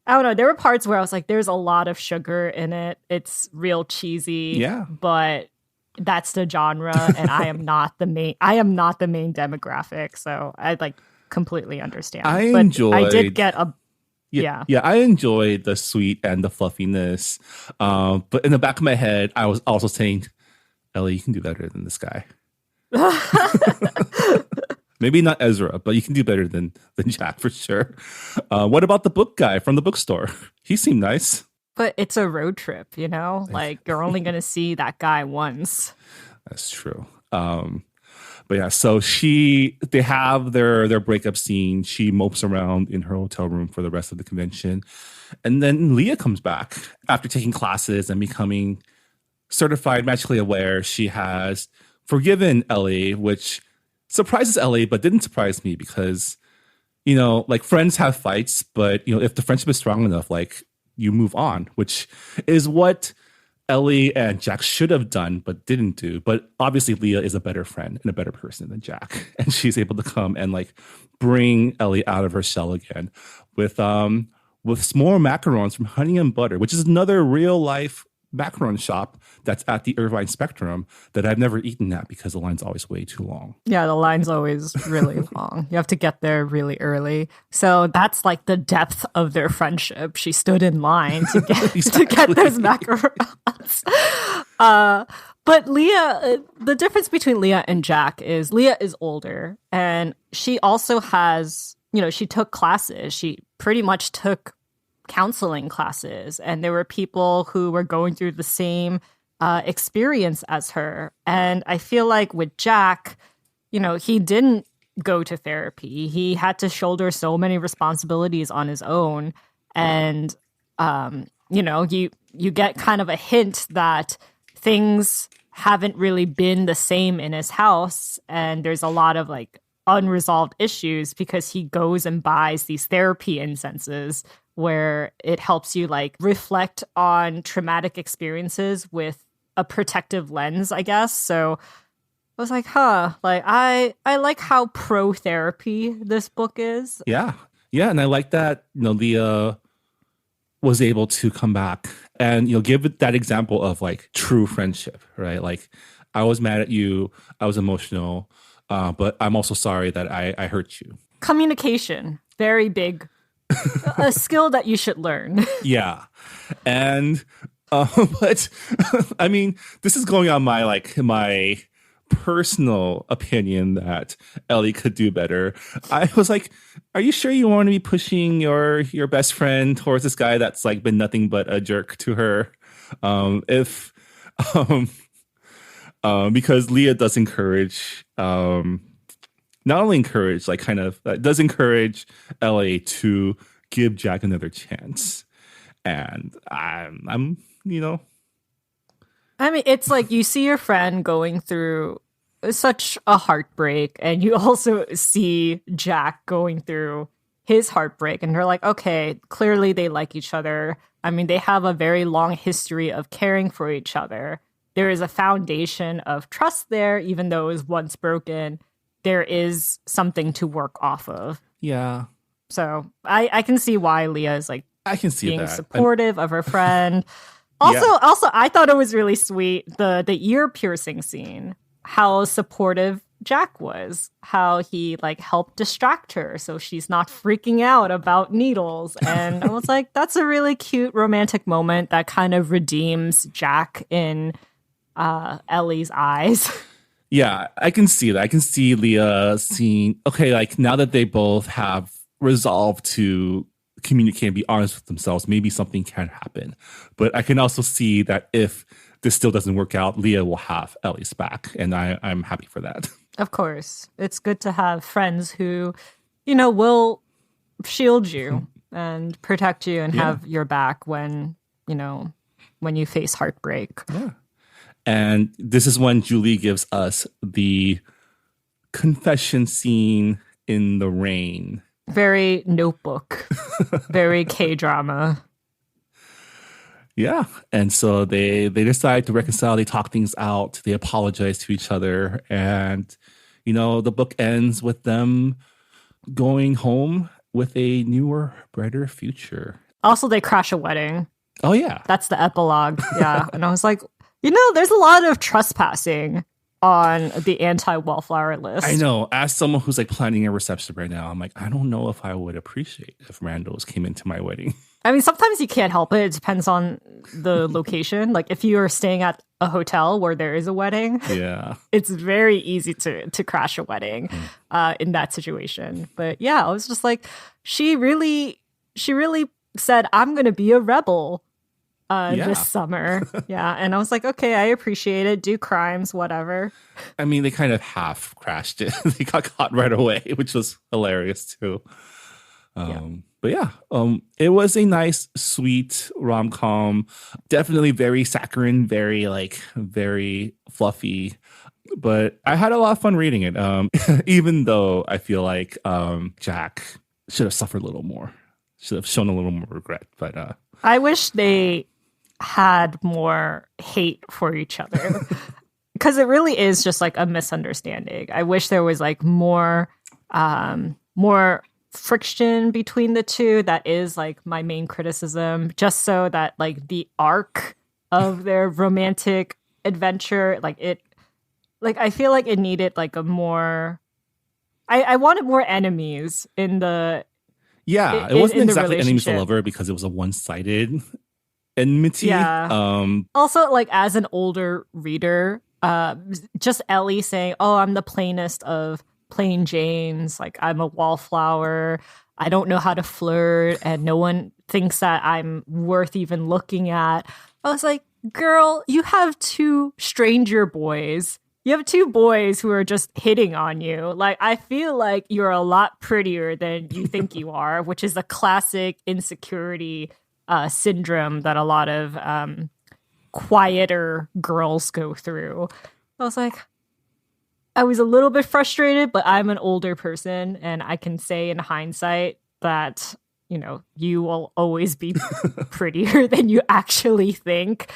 don't know. There were parts where I was like, there's a lot of sugar in it. It's real cheesy. Yeah. But that's the genre. And I am not the main demographic. So I like completely understand. I did get a yeah. Yeah, I enjoyed the sweet and the fluffiness. But in the back of my head, I was also saying, Ellie, you can do better than this guy. Maybe not Ezra, but you can do better than Jack for sure. What about the book guy from the bookstore? He seemed nice. But it's a road trip, you know? Like, you're only going to see that guy once. That's true. But yeah, so they have their breakup scene. She mopes around in her hotel room for the rest of the convention. And then Leah comes back after taking classes and becoming certified magically aware. She has forgiven Ellie, which surprises Ellie, but didn't surprise me because, you know, like friends have fights, but, you know, if the friendship is strong enough, like you move on, which is what Ellie and Jack should have done, but didn't do. But obviously, Leah is a better friend and a better person than Jack, and she's able to come and like bring Ellie out of her shell again with s'more macarons from Honey and Butter, which is another real life macaron shop that's at the Irvine Spectrum that I've never eaten at because the line's always way too long. Yeah, the line's always really long. You have to get there really early. So that's like the depth of their friendship. She stood in line to get to get those macarons. But Leah, the difference between Leah and Jack is Leah is older, and she also has, you know, she took classes. She pretty much took counseling classes, and there were people who were going through the same experience as her. And I feel like with Jack, you know, he didn't go to therapy. He had to shoulder so many responsibilities on his own. And, you know, you get kind of a hint that things haven't really been the same in his house. And there's a lot of like unresolved issues because he goes and buys these therapy incenses where it helps you like reflect on traumatic experiences with a protective lens, I guess. So I was like, like I like how pro therapy this book is. Yeah. Yeah. And I like that, you know, Leah was able to come back and, you know, give it that example of like true friendship, right? Like, I was mad at you. I was emotional. But I'm also sorry that I hurt you. Communication, very big. A skill that you should learn. Yeah. And but I mean, this is going on my personal opinion that Ellie could do better. I was like, are you sure you want to be pushing your best friend towards this guy that's like been nothing but a jerk to her? Because Leah does encourage not only encourage, like kind of does encourage Ellie to give Jack another chance. And I'm, you know. I mean, it's like you see your friend going through such a heartbreak, and you also see Jack going through his heartbreak, and you're like, okay, clearly they like each other. I mean, they have a very long history of caring for each other. There is a foundation of trust there, even though it was once broken. There is something to work off of. Yeah. So I can see why Leah is like I can see being that. supportive of her friend. Also, I thought it was really sweet, the ear piercing scene, how supportive Jack was, how he like helped distract her so she's not freaking out about needles. And I was like, that's a really cute romantic moment that kind of redeems Jack in Ellie's eyes. Yeah, I can see that. I can see Leah seeing, okay, like now that they both have resolved to communicate and be honest with themselves, maybe something can happen. But I can also see that if this still doesn't work out, Leah will have Ellie's back. And I'm happy for that. Of course. It's good to have friends who, you know, will shield you and protect you and have your back when, you know, when you face heartbreak. Yeah. And this is when Julie gives us the confession scene in the rain. Very Notebook. Very K-drama. Yeah. And so they decide to reconcile, they talk things out, they apologize to each other. And, the book ends with them going home with a newer, brighter future. Also, they crash a wedding. Oh, yeah. That's the epilogue. Yeah. And I was like, there's a lot of trespassing on the anti-wallflower list. I know. As someone who's like planning a reception right now, I'm like, I don't know if I would appreciate if Randalls came into my wedding. I mean, sometimes you can't help it. It depends on the location. Like if you're staying at a hotel where there is a wedding, Yeah, it's very easy to crash a wedding in that situation. But yeah, I was just like, she really said, I'm going to be a rebel this summer. Yeah. And I was like, okay, I appreciate it. Do crimes, whatever. I mean, they kind of half crashed it. They got caught right away, which was hilarious too. But yeah, it was a nice, sweet rom-com. Definitely very saccharine, very fluffy. But I had a lot of fun reading it. Even though I feel like Jack should have suffered a little more, should have shown a little more regret. But I wish they had more hate for each other because it really is just like a misunderstanding. I wish there was like more friction between the two. That is like my main criticism, just so that like the arc of their romantic adventure, I feel like it needed like a more I wanted more enemies in the it wasn't exactly enemies to lover because it was a one-sided enmity. Also, like as an older reader, just Ellie saying, oh, I'm the plainest of plain Janes, like I'm a wallflower, I don't know how to flirt, and no one thinks that I'm worth even looking at. I was like, girl, you have two stranger boys. You have two boys who are just hitting on you. Like, I feel like you're a lot prettier than you think you are, which is a classic insecurity syndrome that a lot of quieter girls go through. I was like, I was a little bit frustrated, but I'm an older person and I can say in hindsight that, you will always be prettier than you actually think.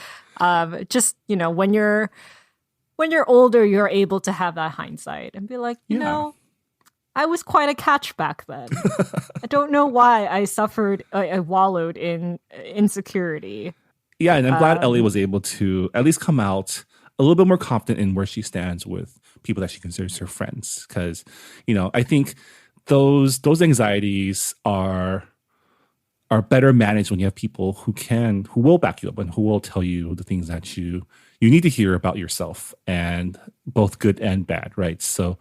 Just, when you're older, you're able to have that hindsight and be like, I was quite a catch back then. I don't know why I wallowed in insecurity. Yeah, and I'm glad Ellie was able to at least come out a little bit more confident in where she stands with people that she considers her friends. Because, I think those anxieties are better managed when you have people who will back you up and who will tell you the things that you need to hear about yourself, and both good and bad, right? So,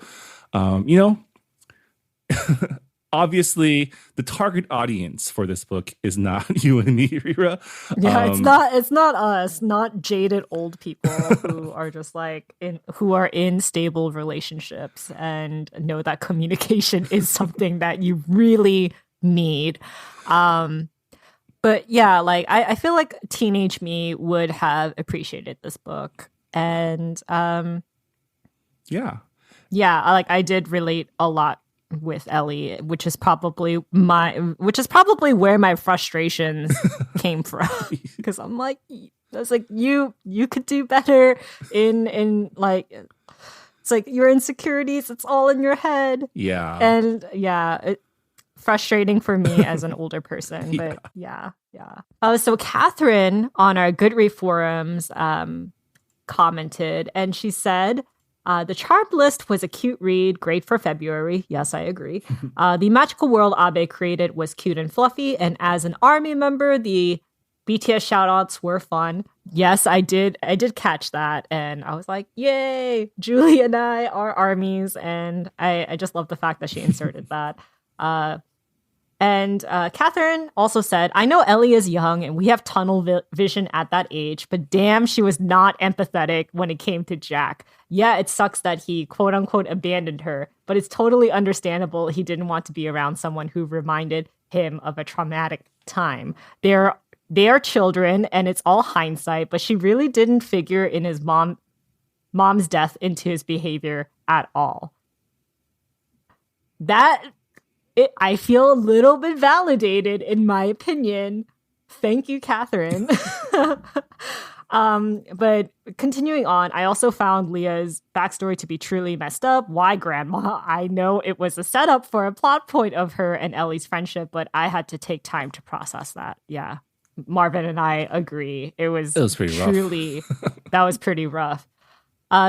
obviously the target audience for this book is not you and me, Rira. Yeah, it's not us, not jaded old people who are just like who are in stable relationships and know that communication is something that you really need. But yeah, like I feel like teenage me would have appreciated this book. And I did relate a lot with Ellie, which is probably where my frustrations came from. Because I'm like, I was like, you could do better in like, it's like your insecurities, it's all in your head. Yeah. And frustrating for me as an older person, but yeah. So Catherine on our Goodread forums commented, and she said, the Charmed List was a cute read, great for February. Yes, I agree. The magical world Abe created was cute and fluffy, and as an army member, the BTS shoutouts were fun. Yes, I did catch that, and I was like, yay! Julie and I are armies, and I just love the fact that she inserted that. And Catherine also said, I know Ellie is young and we have tunnel vision at that age, but damn, she was not empathetic when it came to Jack. Yeah, it sucks that he quote unquote abandoned her, but it's totally understandable he didn't want to be around someone who reminded him of a traumatic time. They are children and it's all hindsight, but she really didn't figure in his mom's death into his behavior at all. I feel a little bit validated, in my opinion, Thank you, Catherine. But continuing on, I also found Leah's backstory to be truly messed up. Why grandma? I know it was a setup for a plot point of her and Ellie's friendship, but I had to take time to process that. Yeah. Marvin and I agree. It was pretty truly, that was pretty rough.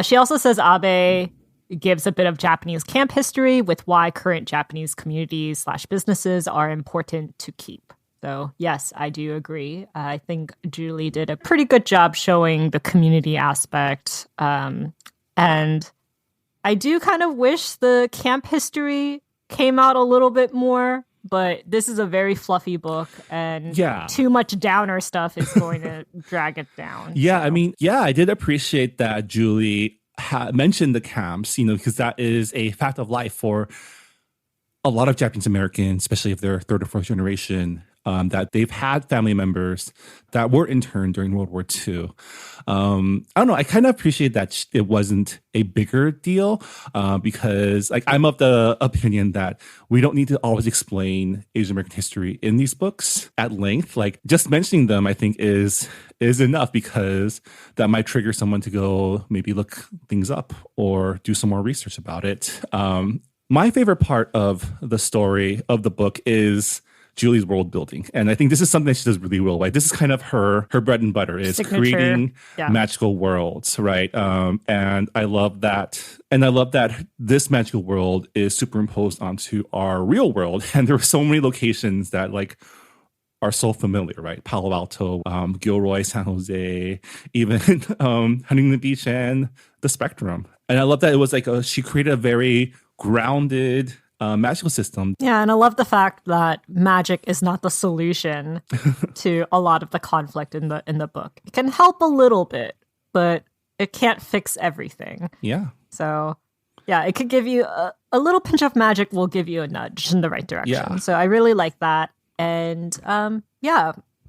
She also says Abe gives a bit of Japanese camp history with why current Japanese communities / businesses are important to keep. So yes, I do agree. I think Julie did a pretty good job showing the community aspect. And I do kind of wish the camp history came out a little bit more, but this is a very fluffy book and too much downer stuff is going to drag it down. Yeah, so. I mean, I did appreciate that Julie mentioned the camps, because that is a fact of life for a lot of Japanese Americans, especially if they're third or fourth generation, that they've had family members that were interned during World War II. I don't know. I kind of appreciate that it wasn't a bigger deal because I'm of the opinion that we don't need to always explain Asian American history in these books at length. Like just mentioning them, I think is enough because that might trigger someone to go maybe look things up or do some more research about it. My favorite part of the story of the book is Julie's world building. And I think this is something that she does really well. Like this is kind of her bread and butter is signature. Creating magical worlds, right? And I love that. And I love that this magical world is superimposed onto our real world. And there are so many locations that are so familiar, right? Palo Alto, Gilroy, San Jose, even Huntington Beach and the Spectrum. And I love that it was she created a very grounded magical system. Yeah, and I love the fact that magic is not the solution to a lot of the conflict in the book. It can help a little bit, but it can't fix everything. Yeah. So, yeah, it could give you a little pinch of magic will give you a nudge in the right direction. Yeah. So I really like that. And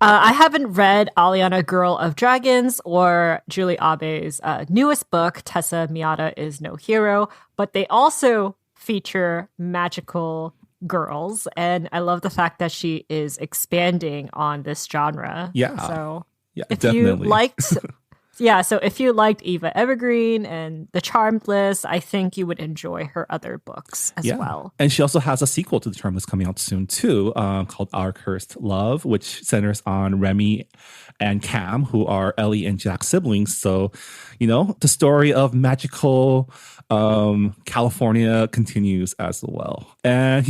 I haven't read Aliana Girl of Dragons or Julie Abe's newest book, Tessa Miyata is No Hero, but they also feature magical girls. And I love the fact that she is expanding on this genre. Yeah. So if definitely. you liked... so if you liked Eva Evergreen and The Charmed List, I think you would enjoy her other books as well. And she also has a sequel to The Charmed List coming out soon too, called Our Cursed Love, which centers on Remy and Cam, who are Ellie and Jack's siblings. So, the story of magical California continues as well. And,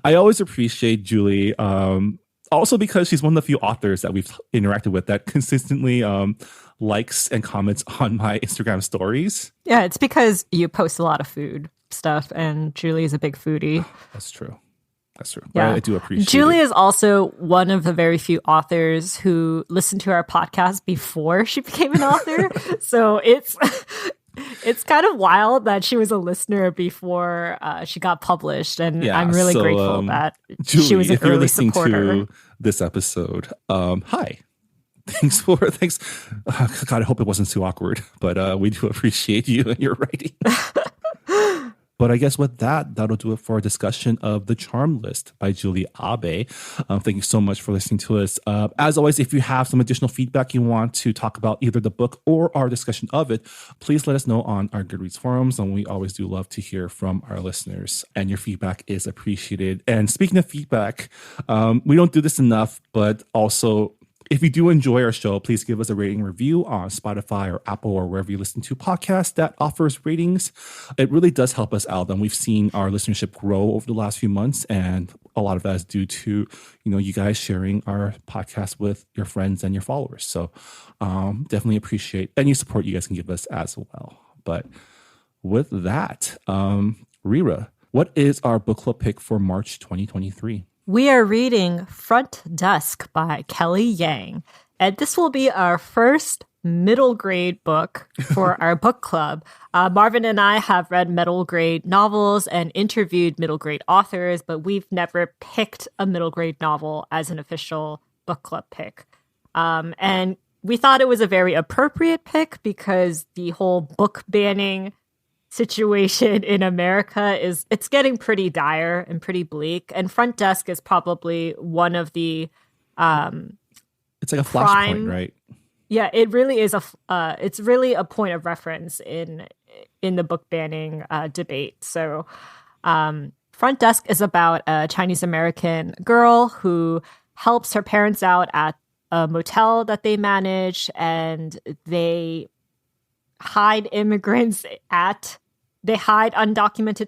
I always appreciate Julie, also because she's one of the few authors that we've interacted with that consistently likes and comments on my Instagram stories. Yeah, it's because you post a lot of food stuff and Julie is a big foodie. That's true. Yeah. I do appreciate Julie it. is also one of the very few authors who listened to our podcast before she became an author. So it's kind of wild that she was a listener before she got published. And I'm really grateful that Julie, she was an if you're early listening supporter. to this episode, hi. Thanks. God, I hope it wasn't too awkward, but we do appreciate you and your writing. But I guess with that'll do it for our discussion of The Charmed List by Julie Abe. Thank you so much for listening to us. As always, if you have some additional feedback you want to talk about either the book or our discussion of it, please let us know on our Goodreads forums. And we always do love to hear from our listeners. And your feedback is appreciated. And speaking of feedback, we don't do this enough, but also... if you do enjoy our show, please give us a rating review on Spotify or Apple or wherever you listen to podcasts that offers ratings. It really does help us out. And we've seen our listenership grow over the last few months. And a lot of that is due to, you guys sharing our podcast with your friends and your followers. So definitely appreciate any support you guys can give us as well. But with that, Rira, what is our book club pick for March 2023? We are reading Front Desk by Kelly Yang, and this will be our first middle grade book for our book club. Marvin and I have read middle grade novels and interviewed middle grade authors, but we've never picked a middle grade novel as an official book club pick. And we thought it was a very appropriate pick because the whole book banning situation in America it's getting pretty dire and pretty bleak, and Front Desk is probably one of the It's like a flashpoint, prime, right? Yeah, it really is it's really a point of reference in the book banning debate. So, Front Desk is about a Chinese American girl who helps her parents out at a motel that they manage, and they hide undocumented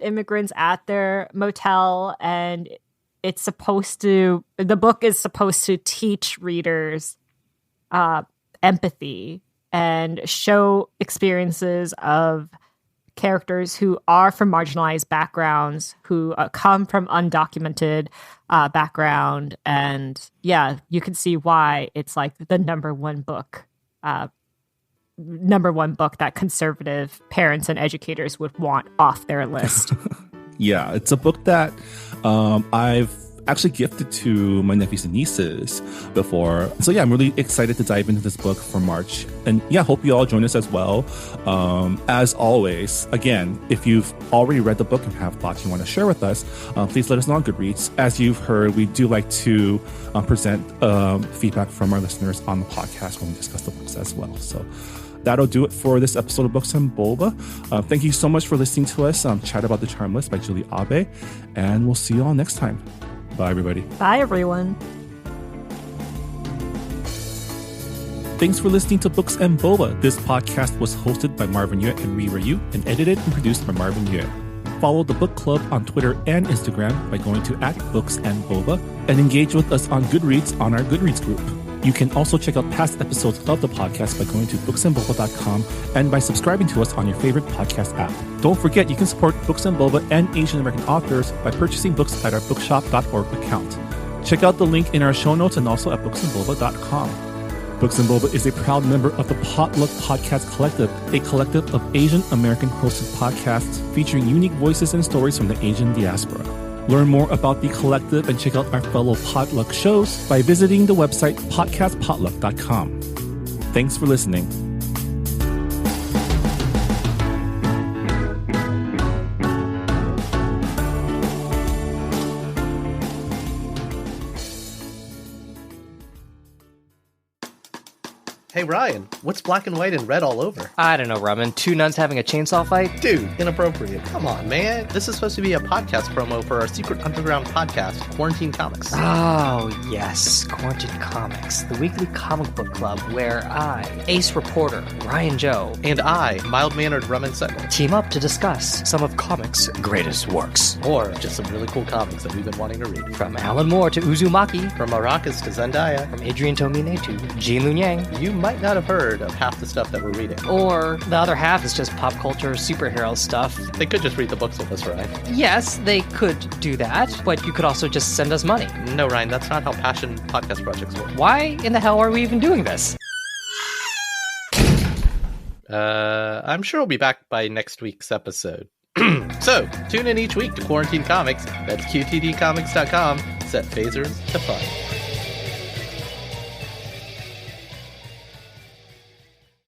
immigrants at their motel, and the book is supposed to teach readers empathy and show experiences of characters who are from marginalized backgrounds, who come from undocumented background. And yeah, you can see why it's like the number one book that conservative parents and educators would want off their list. Yeah, it's a book that I've actually gifted to my nephews and nieces before. So yeah, I'm really excited to dive into this book for March. And yeah, hope you all join us as well. As always, again, if you've already read the book and have thoughts you want to share with us, please let us know on Goodreads. As you've heard, we do like to present feedback from our listeners on the podcast when we discuss the books as well. So that'll do it for this episode of Books and Boba. Thank you so much for listening to us chat about The Charm List by Julie Abe. And we'll see you all next time. Bye, everybody. Bye, everyone. Thanks for listening to Books and Boba. This podcast was hosted by Marvin Yue and Rira Yu and edited and produced by Marvin Yue. Follow the book club on Twitter and Instagram by going to @BooksandBoba and engage with us on Goodreads on our Goodreads group. You can also check out past episodes of the podcast by going to booksandboba.com and by subscribing to us on your favorite podcast app. Don't forget, you can support Books and Boba and Asian American authors by purchasing books at our bookshop.org account. Check out the link in our show notes and also at booksandboba.com. Books and Boba is a proud member of the Potluck Podcast Collective, a collective of Asian American hosted podcasts featuring unique voices and stories from the Asian diaspora. Learn more about the collective and check out our fellow Potluck shows by visiting the website podcastpotluck.com. Thanks for listening. Hey Ryan, what's black and white and red all over? I don't know, Ramen. Two nuns having a chainsaw fight? Dude, inappropriate. Come on, man. This is supposed to be a podcast promo for our secret underground podcast, Quarantine Comics. Oh, yes. Quarantine Comics, the weekly comic book club where I, ace reporter Ryan Joe, And I, mild-mannered Ramen Sentinel, team up to discuss some of comics' greatest works. or just some really cool comics that we've been wanting to read. From Alan Moore to Uzumaki, From Arrakis to Zendaya, from Adrian Tomine to Jean Lun Yang. you might not have heard of half the stuff that we're reading. Or the other half is just pop culture superhero stuff. They could just read the books with us, Ryan. Yes, they could do that, but you could also just send us money. No, Ryan, that's not how passion podcast projects work. Why in the hell are we even doing this? I'm sure we'll be back by next week's episode. So, tune in each week to Quarantine Comics. That's QTDcomics.com. Set phasers to fun.